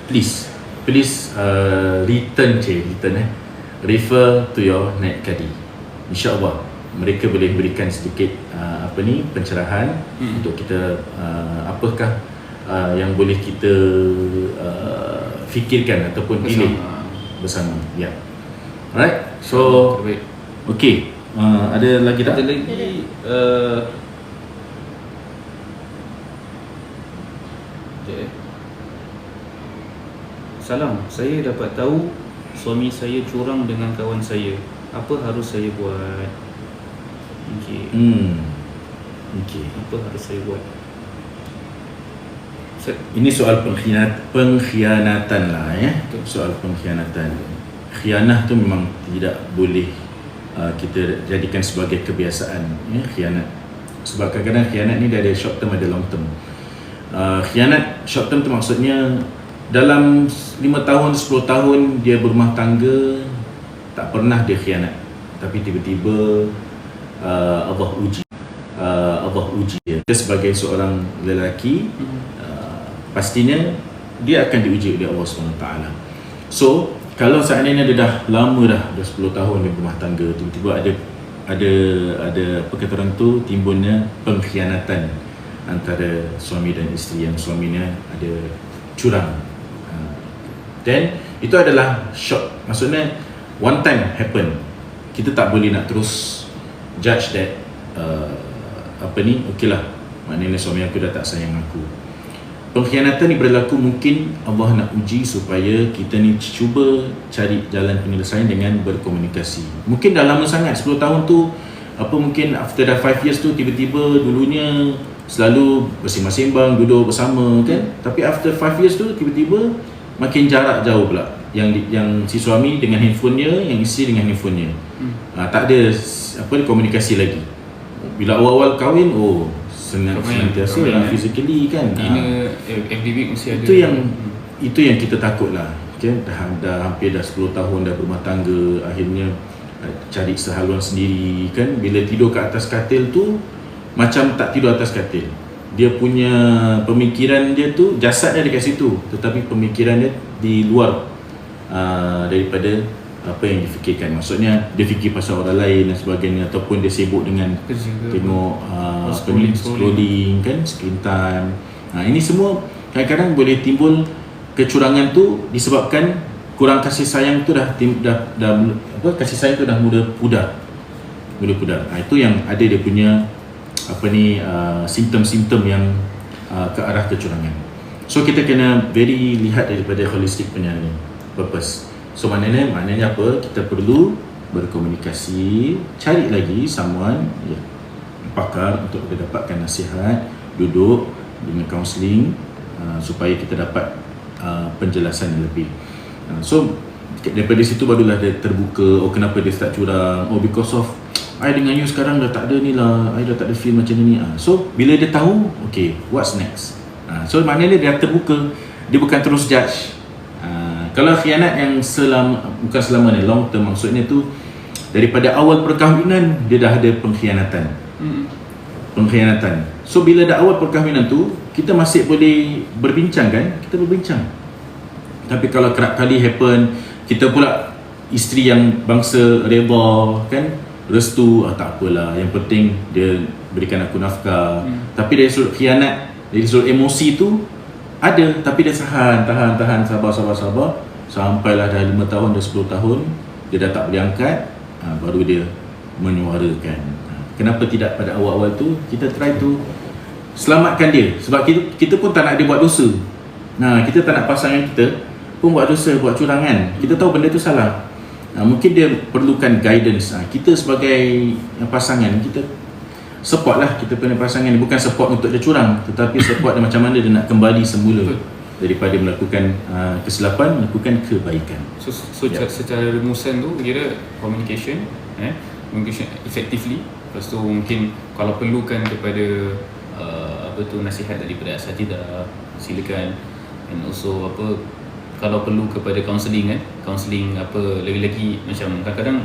please refer to your NEP Kadi. InsyaAllah mereka boleh berikan sedikit pencerahan untuk kita apakah yang boleh kita fikirkan ataupun pilih bersama. Alright. So okay, ada lagi tak? Ada lagi salam, saya dapat tahu suami saya curang dengan kawan saya. Apa harus saya buat? Apa harus saya buat? Ini soal pengkhianatan lah ya. Soal pengkhianatan. Khianah tu memang tidak boleh kita jadikan sebagai kebiasaan ya, khianat. Sebab kadang-kadang khianat ni dia ada short term, ada long term. Khianat short term tu maksudnya dalam 5 tahun, 10 tahun dia berumah tangga, tak pernah dia khianat, tapi tiba-tiba Allah uji dia sebagai seorang lelaki. Pastinya dia akan diuji oleh Allah SWT. So kalau seandainya dia dah lama dah 10 tahun dia berumah tangga, tiba-tiba ada perkataan tu timbulnya pengkhianatan antara suami dan isteri, yang suaminya ada curang, then itu adalah shock. Maksudnya one time happen, kita tak boleh nak terus judge that okey lah, maknanya suami aku dah tak sayang aku. Pengkhianatan ni berlaku, mungkin Allah nak uji supaya kita ni cuba cari jalan penyelesaian dengan berkomunikasi. Mungkin dah lama sangat 10 tahun tu, mungkin after dah 5 years tu tiba-tiba dulunya selalu bersembang-sembang, duduk bersama kan, tapi after 5 years tu tiba-tiba makin jarak jauh pula, yang si suami dengan handphone dia, yang isteri dengan handphone dia. Tak ada komunikasi lagi. Bila awal-awal kahwin, senantiasa ramai, physically kan. dinner every week mesti ada. Itu yang kita takut lah. Okay? Dah hampir 10 tahun dah berumah tangga, akhirnya cari sehaluan sendiri kan. Bila tidur kat atas katil tu macam tak tidur atas katil. Dia punya pemikiran dia tu, jasad dia dekat situ, tetapi pemikiran dia di luar daripada apa yang difikirkan. Maksudnya dia fikir pasal orang lain dan sebagainya, ataupun dia sibuk dengan tengok scrolling kan, screen time. Ini semua kadang-kadang boleh timbul kecurangan tu disebabkan kurang kasih sayang tu dah kasih sayang tu dah mula pudar. Itu yang ada dia punya simptom-simptom yang ke arah kecurangan. So kita kena very lihat daripada holistic punya purpose. So maknanya apa? Kita perlu berkomunikasi, cari lagi someone pakar untuk kita dapatkan nasihat, duduk dengan counselling supaya kita dapat penjelasan yang lebih. So daripada situ barulah dia terbuka, kenapa dia start curang, because of I dengan you sekarang dah tak ada ni lah, I dah tak ada feel macam ni. So bila dia tahu, okay, what's next? So maknanya dia terbuka, dia bukan terus judge. Kalau khianat yang bukan selama ni, long term, maksudnya tu daripada awal perkahwinan dia dah ada pengkhianatan. So bila dah awal perkahwinan tu, kita masih boleh berbincang kan? Kita berbincang. Tapi kalau kerap kali happen, kita pula isteri yang bangsa reda kan, restu, tak apalah, yang penting dia berikan aku nafkah. Tapi dari sudut khianat, dari sudut emosi tu ada, tapi dia tahan, sabar sampailah dah 5 tahun, dah 10 tahun dia dah tak boleh angkat, baru dia menyuarakan. Kenapa tidak pada awal-awal tu kita try to selamatkan dia, sebab kita pun tak nak dia buat dosa. Kita tak nak pasangan kita pun buat dosa, buat curangan. Kita tahu benda tu salah. Mungkin dia perlukan guidance. Kita sebagai pasangan, kita support lah kita punya pasangan. Bukan support untuk dia curang, tetapi support dia macam mana dia nak kembali semula daripada melakukan kesilapan, melakukan kebaikan. So secara rumusan tu kira communication effectively. Lepas tu mungkin kalau perlukan kepada nasihat daripada asatidah, silakan. And also kalau perlu kepada counselling lagi-lagi macam kadang-kadang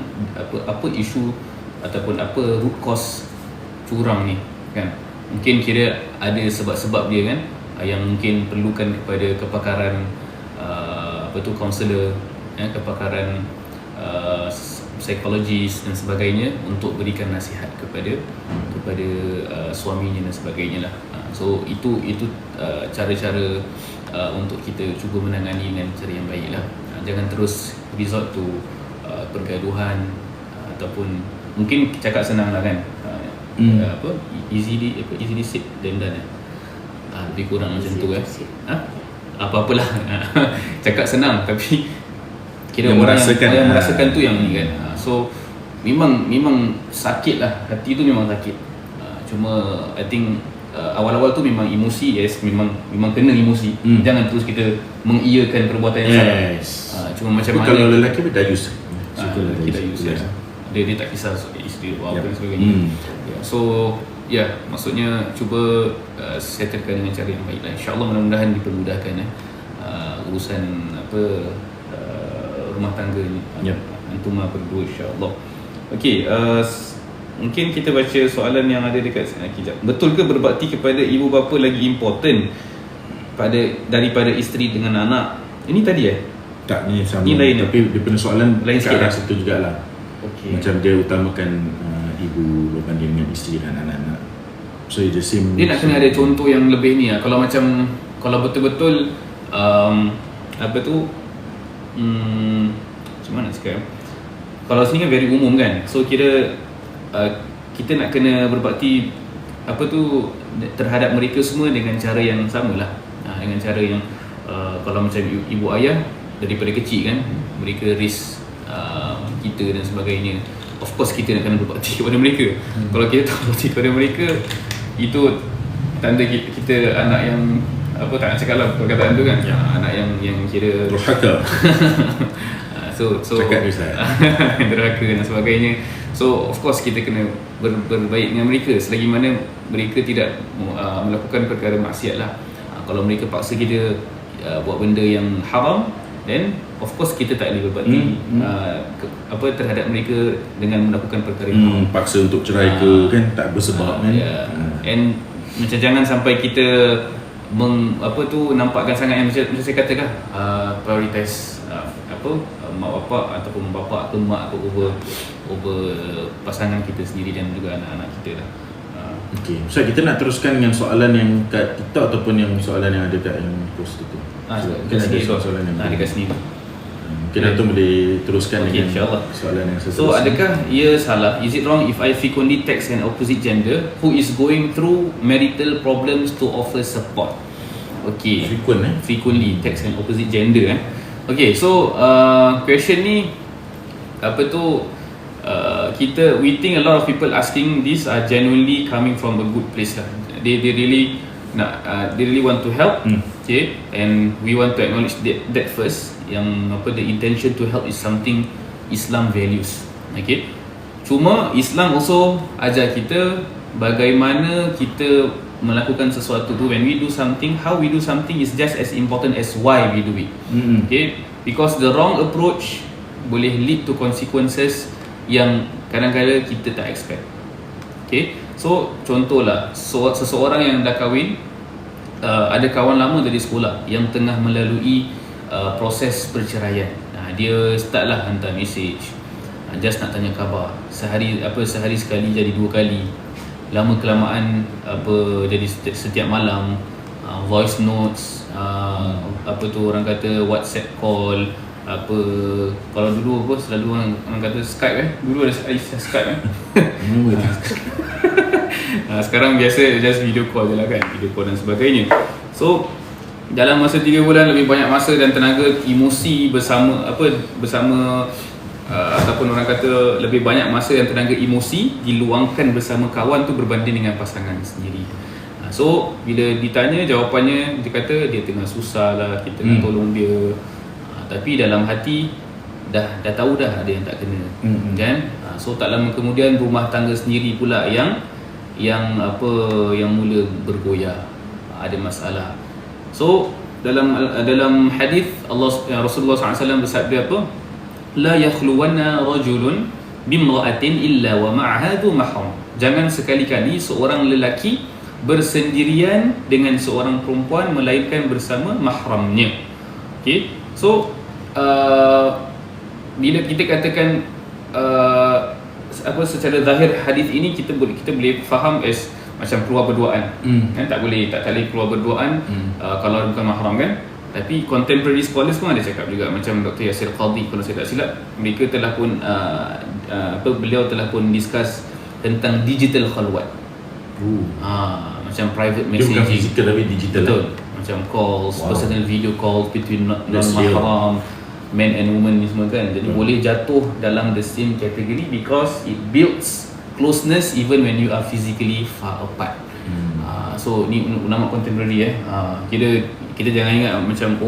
apa isu ataupun apa root cause curang ni kan, mungkin kira ada sebab-sebab dia kan, yang mungkin perlukan kepada kepakaran kaunselor, kepakaran psikologis dan sebagainya untuk berikan nasihat kepada suaminya dan sebagainya lah. So itu cara-cara untuk kita cuba menangani dengan cara yang baik lah. Jangan terus resort to pergaduhan ataupun mungkin cakap senang lah kan, easily said than done. Lebih kurang macam tu kan. Apa-apalah cakap senang tapi kira yang orang yang merasakan tu yang ni kan. So memang sakit lah, hati tu memang sakit. Cuma I think awal-awal tu memang emosi, memang kena emosi. Jangan terus kita mengiyakan perbuatan yang salah. Cuma macam mana kalau lelaki berdayus, kita use dia tak kisah isteri apa dan sebagainya. So maksudnya cuba settlekan dengan cara yang baik lah. InsyaAllah mudah-mudahan dipermudahkan urusan rumah tangga ni. Antum berdua insyaAllah. Okey, mungkin kita baca soalan yang ada dekat kejap. Betul ke berbakti kepada ibu bapa lagi important daripada isteri dengan anak? Ini tadi tak, ni sama. Ni lain, tapi dia punya soalan lain ke arah situ jugalah. Macam dia utamakan ibu berbanding dengan isteri dan anak-anak. So the same. Dia nak kena ada contoh yang lebih ni lah. Kalau kalau betul-betul macam mana cakap, kalau sini kan very umum kan. So kira kita nak kena berbakti terhadap mereka semua dengan cara yang sama lah. Dengan cara yang kalau macam ibu ayah daripada kecil kan, mereka raise kita dan sebagainya. Of course kita nak kena berbakti kepada mereka. Kalau kita tak berbakti kepada mereka, itu tanda kita anak yang tak nak cakap lah perkataan tu kan, anak yang kira durhaka. So Cakap dia Ustaz. derhaka dan sebagainya. So of course kita kena berbaik dengan mereka selagi mana mereka tidak melakukan perkara maksiat lah. Kalau mereka paksa kita buat benda yang haram, then of course kita tak boleh berbakti terhadap mereka dengan melakukan perkara yang haram. Paksa untuk cerai ke kan, tak bersebab kan. And macam jangan sampai kita nampakkan sangat yang macam saya katakan prioritize mak bapak ataupun bapa atau mak atau over pasangan kita sendiri dan juga anak-anak kita lah. Okey, Ustaz, kita nak teruskan dengan soalan yang kat TikTok ataupun yang soalan yang ada kat yang post tu. Mungkin ada soalan yang dekat sini. Mungkin Antum boleh teruskan dengan insyaAllah. soalan yang seterusnya. So adakah ia salah? Is it wrong if I frequently text an opposite gender who is going through marital problems to offer support? Okay, frequently text an opposite gender Okay, so question ni we think a lot of people asking this are genuinely coming from a good place lah. They really want to help. Okay, and we want to acknowledge that first. Yang the intention to help is something Islam values. Okay, cuma Islam also ajar kita bagaimana kita melakukan sesuatu tu. When we do something, how we do something is just as important as why we do it. Okay, because the wrong approach boleh lead to consequences yang kadang-kadang kita tak expect. Okay, so contohlah seseorang yang dah kahwin, ada kawan lama dari sekolah yang tengah melalui proses perceraian. Dia start lah hantar message, just nak tanya khabar. Sehari sekali jadi 2 kali. Lama kelamaan jadi setiap malam, voice notes, orang kata WhatsApp call, kalau dulu selalu orang kata Skype dulu ada Skype sekarang biasa just video call je lah kan, video call dan sebagainya. So dalam masa 3 bulan lebih banyak masa dan tenaga emosi bersama ataupun orang kata lebih banyak masa dan tenaga emosi diluangkan bersama kawan tu berbanding dengan pasangan sendiri. So bila ditanya, jawapannya dia kata dia tengah susah lah, kita nak tolong dia, tapi dalam hati dah tahu dah ada yang tak kena, kan? So tak lama kemudian rumah tangga sendiri pula yang mula bergoyah, ada masalah. So dalam hadis Rasulullah SAW bersabda apa? La yakhluwanna rajulun bimra'atin illa wa ma'aha dhu mahram. Jangan sekali-kali seorang lelaki bersendirian dengan seorang perempuan melainkan bersama mahramnya. Okay, so bila kita katakan secara zahir hadis ini kita boleh faham as macam keluar berduaan, kan? Tak boleh keluar berduaan kalau bukan mahram, kan? Tapi contemporary scholars pun ada cakap juga, macam Dr. Yasir Qadhi kalau saya tak silap, mereka telah pun beliau telah pun discuss tentang digital khalwat. Macam private messaging. Dia bukan physical tapi digital. Betul. Macam calls, personal video calls between non-mahram, men and women ni semua, kan? Jadi boleh jatuh dalam the same category because it builds closeness even when you are physically far apart. So ni ulama contemporary kita jangan ingat macam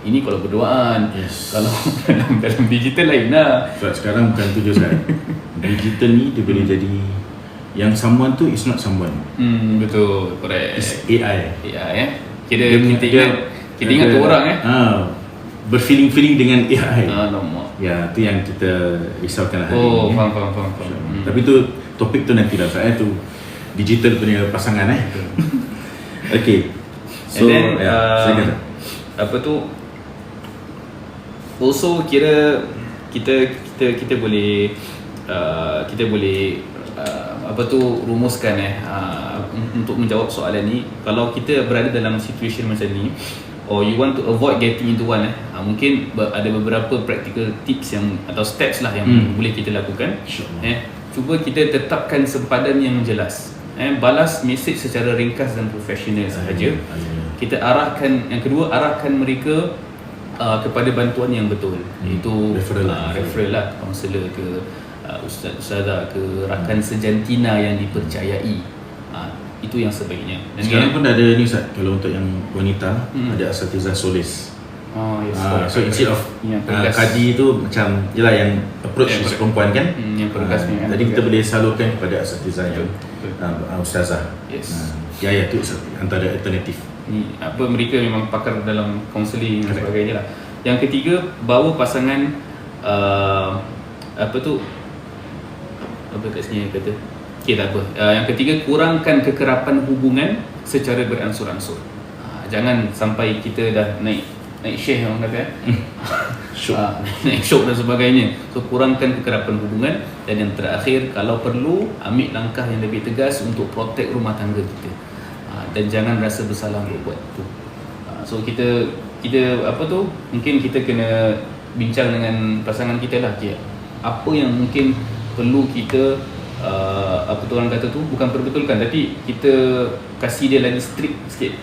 ini kalau berduaan. Kalau dalam digital lain lah. Sekarang bukan tu je Ustaz. Digital ni dia boleh jadi yang someone tu is not someone. Betul, correct. It's AI. Kita ingat tu orang berfeeling dengan AI. Alamak. Ya, tu yang kita risaukan hari ini. Faham. Tapi tu topik tu nanti dah Ustaz, tu digital punya pasangan Okay. So and then also kira kita boleh rumuskan untuk menjawab soalan ni. Kalau kita berada dalam situation macam ni, or you want to avoid getting into one, mungkin ada beberapa practical tips atau steps lah yang boleh kita lakukan. Cuba kita tetapkan sempadan yang jelas. Balas mesej secara ringkas dan profesional sahaja. Kita yang kedua, arahkan mereka kepada bantuan yang betul, iaitu referral lah, kaunselor ke ustazah ke rakan sejantina yang dipercayai. Itu yang sebaiknya. Dan sekarang pun ada ni Ustaz, kalau untuk yang wanita ada asatizah solis. Yes. So instead of yang pergas. kaji tu macam yelah yang approach Yang si perempuan kan. Yang pergas ni, yang Jadi kita pergas. boleh salurkan kepada asatidzah yang Betul. ustazah. Yes. Ya tu antara alternatif. Ni apa, mereka memang pakar dalam kaunseling dan sebagainya lah. Yang ketiga, bawa pasangan apa kat sini yang kata. Okey, tak apa. Yang ketiga, kurangkan kekerapan hubungan secara beransur-ansur. Jangan sampai kita dah naik syekh orang kata naik syok dan sebagainya. So kurangkan kekerapan hubungan. Dan yang terakhir, kalau perlu ambil langkah yang lebih tegas untuk protect rumah tangga kita. Dan jangan rasa bersalah untuk buat tu. So kita mungkin kita kena bincang dengan pasangan kita lah, okay, apa yang mungkin perlu kita orang kata tu bukan perbetulkan, tapi kita kasih dia lagi strict sikit.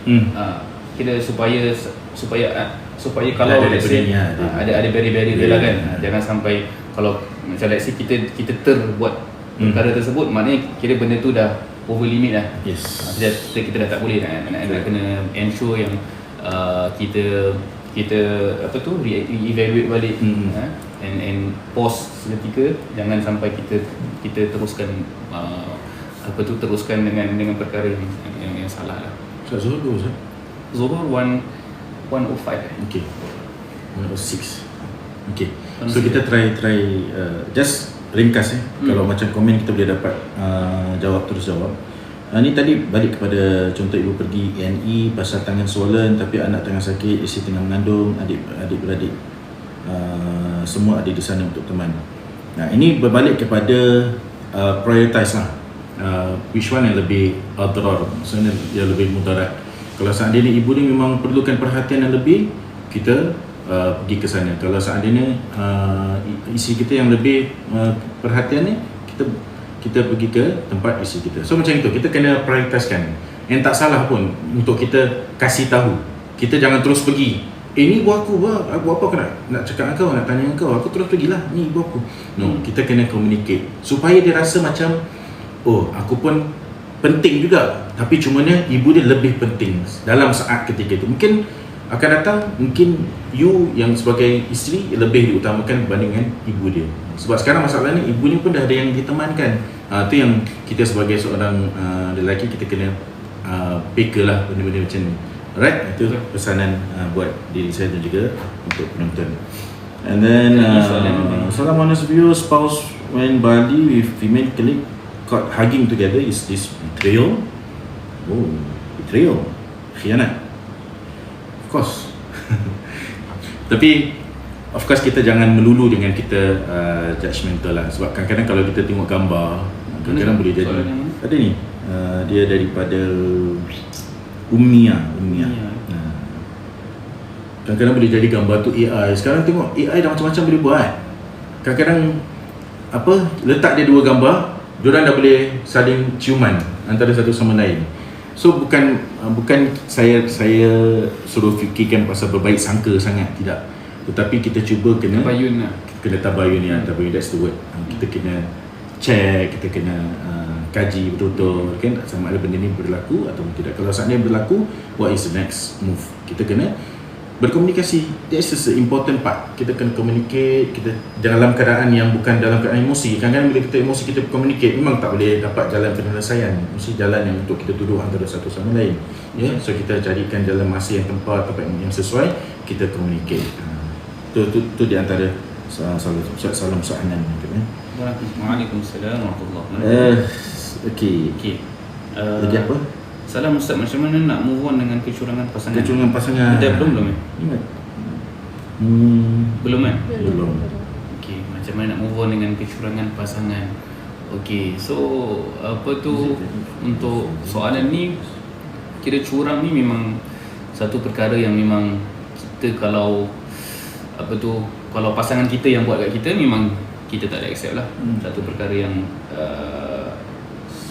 Kita supaya kalau ada let's say barrier-nya, ada barrier dia lah kan. Jangan sampai kalau macam let's say kita terbuat perkara tersebut, maknanya kira benda tu dah over limit lah. Yes. Kita dah tak boleh nak kena ensure yang kita re-evaluate balik and pause seketika. Jangan sampai kita teruskan teruskan dengan perkara yang salah lah. Zuhur dulu Ustaz. Zuhur 105 Okay. 106. Okay. So kita try just ringkas Kalau macam komen kita boleh dapat jawab terus jawab. Ni tadi balik kepada contoh ibu pergi ENE pasal tangan swollen tapi anak tengah sakit, isteri tengah mengandung, adik-beradik semua ada di sana untuk teman. Nah, ini berbalik kepada prioritize lah. Which one yang lebih adrar, maksudnya yang lebih mudarat. Kalau seandainya ibu ni memang perlukan perhatian yang lebih, kita pergi ke sana. Kalau seandainya isteri kita yang lebih perhatian ni, kita pergi ke tempat isteri kita. So macam itu, kita kena prioritaskan. Yang tak salah pun untuk kita kasih tahu. Kita jangan terus pergi. Ni ibu aku, apa aku nak cakap dengan kau, nak tanya dengan kau, aku terus pergilah, ni ibu aku. No, kita kena communicate supaya dia rasa macam, oh, aku pun penting juga, tapi cumanya ibu dia lebih penting dalam saat ketika itu. Mungkin akan datang, mungkin you yang sebagai isteri lebih diutamakan berbanding dengan ibu dia. Sebab sekarang masalahnya ibu ni pun dah ada yang ditemankan. Itu yang kita sebagai seorang lelaki kita kena peka lah benda-benda macam ni. Alright, itu pesanan buat diri saya dan juga untuk penonton. And then salam honest view, spouse when Bali with female colleague caught hugging together, is this betrayal? Oh, betrayal, khianat. Of course. Tapi of course kita jangan melulu dengan kita judgemental lah. Sebab kadang-kadang kalau kita tengok gambar, kadang-kadang boleh jadi ada ni dia daripada Ummiyah. Kadang-kadang boleh jadi gambar tu AI. Sekarang tengok AI dah macam-macam boleh buat. Kadang-kadang letak dia dua gambar, diorang dah boleh saling ciuman antara satu sama lain. So bukan saya suruh fikirkan pasal berbaik sangka sangat, tidak. Tetapi kita cuba kena tabayun lah. Tabayun, that's the word. Kita kena check, kita kena kaji betul-betul kan sama ada benda ni berlaku atau tidak. Kalau seandainya berlaku, what is the next move? Kita kena berkomunikasi. That's the important part. Kita kena communicate. Kita dalam keadaan yang bukan dalam keadaan emosi. Kadang-kadang bila kita emosi, kita communicate, memang tak boleh dapat jalan penyelesaian. Mesti jalan yang untuk kita tuduh antara satu sama lain. So kita carikan dalam masa yang tempat yang sesuai, kita communicate. Itu di antara salam Hanan. Waalaikumsalam warahmatullahi wabarakatuh. Okey. Lagi apa? Salam Ustaz, macam mana nak move on dengan kecurangan pasangan? Dah belum Belum kan? Belum. Okey, macam mana nak move on dengan kecurangan pasangan? Okey, so untuk soalan ni, kira curang ni memang satu perkara yang memang kita kalau pasangan kita yang buat kat kita, memang kita tak ada accept lah. Satu perkara yang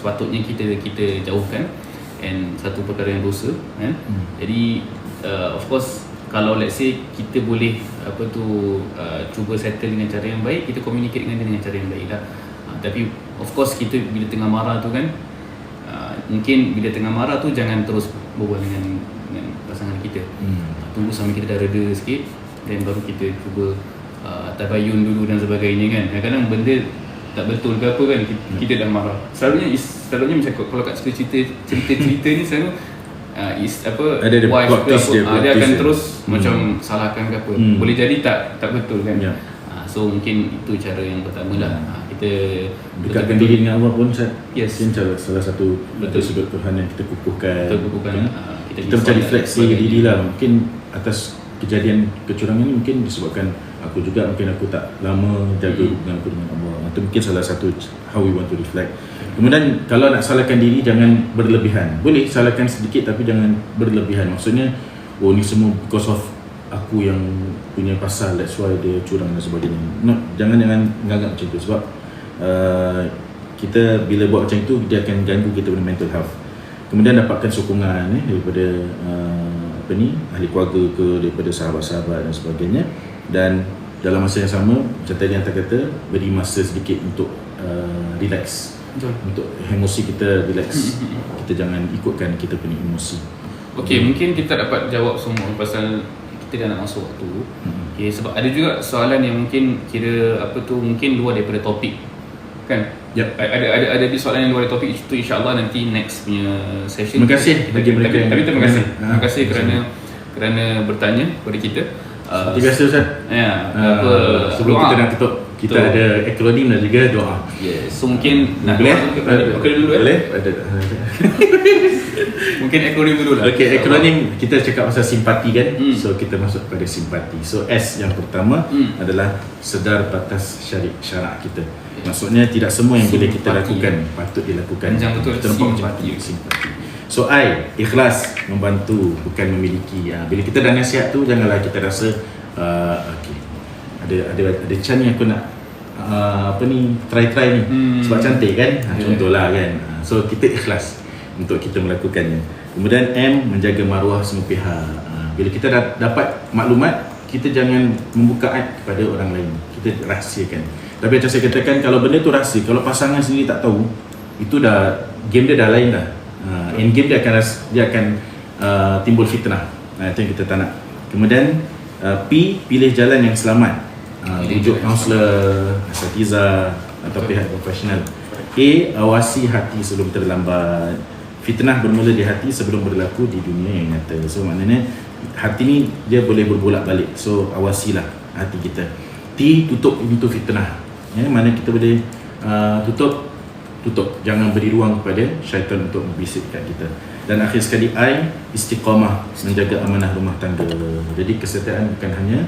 sepatutnya kita jauhkan, and satu perkara yang dosa kan. Jadi of course kalau let's say kita boleh cuba settle dengan cara yang baik, kita communicate dengan dia dengan cara yang baik lah. Tapi of course kita bila tengah marah tu kan, mungkin bila tengah marah tu jangan terus berbual dengan pasangan kita. Tunggu sampai kita dah reda sikit, dan baru kita cuba tabayun dulu dan sebagainya kan. Kadang-kadang benda tak betul ke apa kan, kita dah marah. Selalunya macam kalau kat cerita ni selalu is apa, ada wife plot ke twist apa, dia akan terus macam salahkan ke apa. Boleh jadi tak betul kan. So mungkin itu cara yang pertama lah. Kita dekatkan diri dengan Allah pun yes, mungkin salah satu sudut Tuhan yang kita kukuhkan. Kita macam refleksi diri lah. Mungkin atas kejadian kecurangan ni mungkin disebabkan aku juga, mungkin aku tak lama jaga hubungan aku dengan Allah. Itu mungkin salah satu how we want to reflect. Kemudian kalau nak salahkan diri, jangan berlebihan. Boleh salahkan sedikit tapi jangan berlebihan. Maksudnya ni semua because of aku yang punya pasal, that's why dia curang dan sebagainya. No, jangan anggap macam tu. Sebab kita bila buat macam itu, dia akan ganggu kita punya mental health. Kemudian dapatkan sokongan daripada ahli keluarga ke, daripada sahabat-sahabat dan sebagainya. Dan dalam masa yang sama, macam tadi yang kata, beri masa sedikit untuk relax. Betul. Untuk emosi kita relax. Kita jangan ikutkan kita punya emosi. Okey, mungkin kita dapat jawab semua pasal kita dah nak masuk waktu. Okay, sebab ada juga soalan yang mungkin kira mungkin luar daripada topik kan. Yep. Ada soalan yang luar daripada topik itu, insya-Allah nanti next punya session. Terima kasih bagi mereka. Tapi terima kasih. Terima kasih kerana bertanya kepada kita. Seperti biasa Ustaz. Sebelum kita nak tutup, kita ada akronim dan juga doa. Yes. So mungkin boleh dulu boleh. Mungkin akronim dulu lah. Okey, akronim kita cakap pasal simpati kan. So kita masuk pada simpati. So S yang pertama adalah sedar batas syarak kita. Maksudnya tidak semua yang boleh kita lakukan patut dilakukan. Panjang betul. Kita nampak simpati. So I, ikhlas membantu bukan memiliki. Bila kita dah nasihat tu, janganlah kita rasa okay, ada can ni aku nak try ni sebab cantik kan, contohlah kan. So kita ikhlas untuk kita melakukannya. Kemudian M, menjaga maruah semua pihak. Bila kita dah dapat maklumat, kita jangan membuka aib kepada orang lain, kita rahsiakan. Tapi macam saya katakan, kalau benda tu rahsia, kalau pasangan sendiri tak tahu, itu dah game dia dah lain dah. End game dia akan timbul fitnah. Itu yang kita tak nak. Kemudian P, pilih jalan yang selamat. Rujuk kaunselor, asatiza atau pihak profesional. A, awasi hati sebelum terlambat. Fitnah bermula di hati sebelum berlaku di dunia yang nyata. So maknanya hati ni dia boleh berbolak-balik. So awasilah hati kita. T, tutup pintu fitnah. Mana kita boleh tutup, jangan beri ruang kepada syaitan untuk membisikkan kita. Dan akhir sekali I, istiqamah, menjaga amanah rumah tangga. Jadi kesetiaan bukan hanya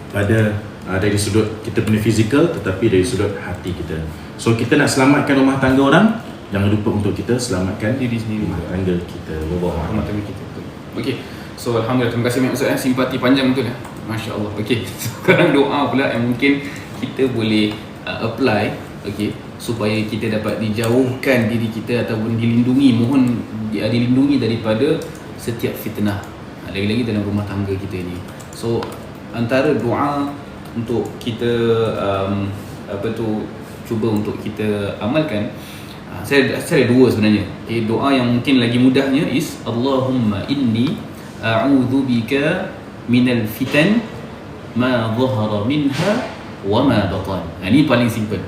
pada dari sudut kita punya fizikal, tetapi dari sudut hati kita. So kita nak selamatkan rumah tangga orang, jangan lupa untuk kita selamatkan diri sendiri, rumah tangga kita, rumah tangga kita. Okey. So alhamdulillah, terima kasih banyak Ustaz. Simpati panjang betul Masya-Allah. Okey. Sekarang doa pula yang mungkin kita boleh apply, okey, supaya kita dapat dijauhkan diri kita ataupun dilindungi, mohon dilindungi daripada setiap fitnah, lagi-lagi dalam rumah tangga kita ini. So antara doa untuk kita cuba untuk kita amalkan, saya ada dua sebenarnya. Doa yang mungkin lagi mudahnya is Allahumma inni a'udzubika minal fitan ma dhahara minha wa ma batan. Ini paling simple.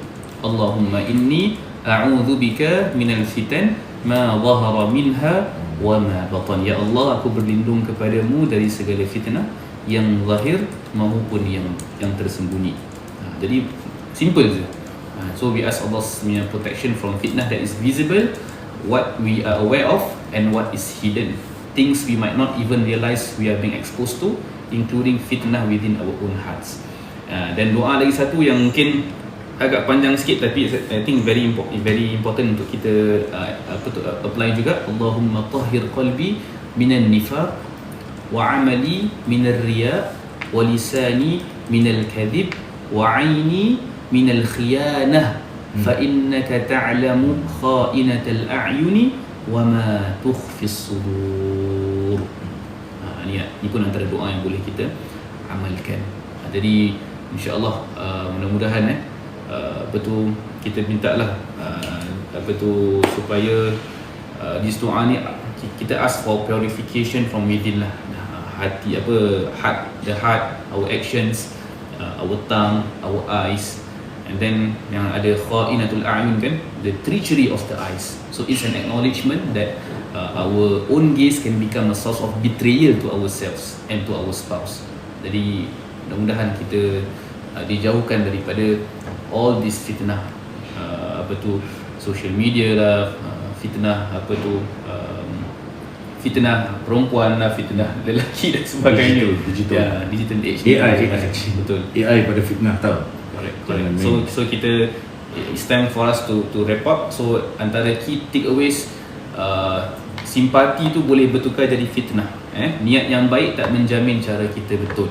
Allahumma inni a'udzubika minal fitan ma dhahara minha wa ma batan. Ya Allah, aku berlindung kepadamu dari segala fitnah yang zahir maupun yang tersembunyi. Jadi simple je. So we ask Allah's protection from fitnah that is visible, what we are aware of, and what is hidden, things we might not even realize we are being exposed to, including fitnah within our own hearts. Dan doa lagi satu yang mungkin agak panjang sikit, tapi I think very important untuk kita apply juga. Allahumma tahhir qalbi minan nifaq wa amali minar riya wa lisani minal kadhib wa aini minal khiyanah fa innaka ta'lamu kha'inatal a'yuni wa ma tukhfis sudur. Ini pun antara doa yang boleh kita amalkan. Jadi insya-Allah mudah-mudahan betul kita mintalah supaya di doa ni kita ask for purification from within lah. Hati the heart, our actions, our tongue, our eyes, and then yang ada kha'inatul a'yun kan, the treachery of the eyes. So it's an acknowledgement that our own gaze can become a source of betrayal to ourselves and to our spouse. Jadi mudah-mudahan kita dijauhkan daripada all this fitnah, social media lah, fitnah fitnah perempuan lah, fitnah lelaki dan sebagainya. Digital age. AI. Betul. AI pada fitnah tau. Correct. So kita, it's time for us to wrap up. So antara key takeaways, simpati tu boleh bertukar jadi fitnah. Niat yang baik tak menjamin cara kita betul.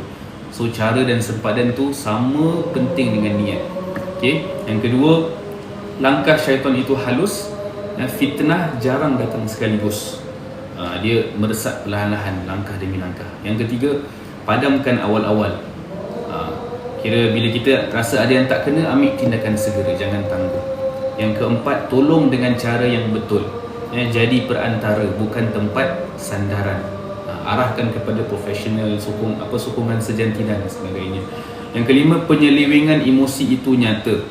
So cara dan sempadan tu sama penting dengan niat. Okay. Yang kedua, langkah syaitan itu halus. Fitnah jarang datang sekaligus. Dia meresap perlahan-lahan, langkah demi langkah. Yang ketiga, padamkan awal-awal. Kira bila kita rasa ada yang tak kena, ambil tindakan segera, jangan tangguh. Yang keempat, tolong dengan cara yang betul. Jadi perantara, bukan tempat sandaran. Arahkan kepada profesional, sokongan sejantinan dan sebagainya. Yang kelima, penyelewengan emosi itu nyata,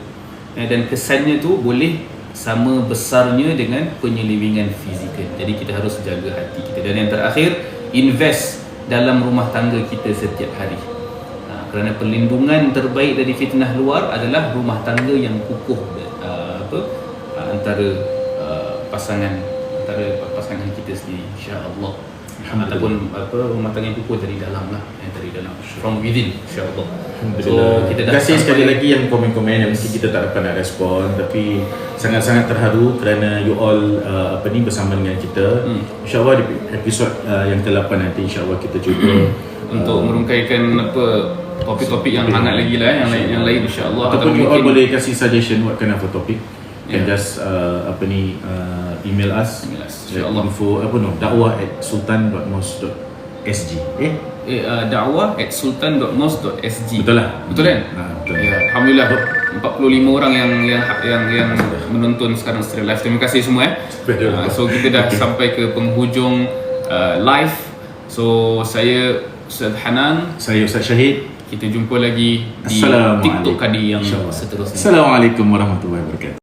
dan kesannya tu boleh sama besarnya dengan penyelewengan fizikal. Jadi kita harus jaga hati kita. Dan yang terakhir, invest dalam rumah tangga kita setiap hari. Kerana perlindungan terbaik dari fitnah luar adalah rumah tangga yang kukuh antara pasangan kita sendiri, insya-Allah. Ataupun rumah tangga yang kukuh dari dalam lah, dari dalam, from within, insya-Allah. So kita terima kasih sekali lagi yang komen-komen yang mungkin kita tak dapat nak respon, tapi sangat-sangat terharu kerana you all bersama dengan kita. InsyaAllah di episod yang ke-8 nanti InsyaAllah kita cuba untuk merungkaikan topik-topik yang hangat lagi lah, yang lain insya-Allah. Ataupun you all boleh kasih suggestion what kind of a topic. Can just email us insya-Allah. Info dakwah@sultan.mos.sg. dakwah@sultan.mos.sg. Betul lah. Betul kan? Betul. Ya, alhamdulillah 45 orang yang menonton sekarang secara live. Terima kasih semua. So kita dah sampai ke penghujung live. So saya Ustaz Hanan, saya Ustaz Syahid. Kita jumpa lagi di TikTok kadi yang seterusnya. Assalamualaikum warahmatullahi wabarakatuh.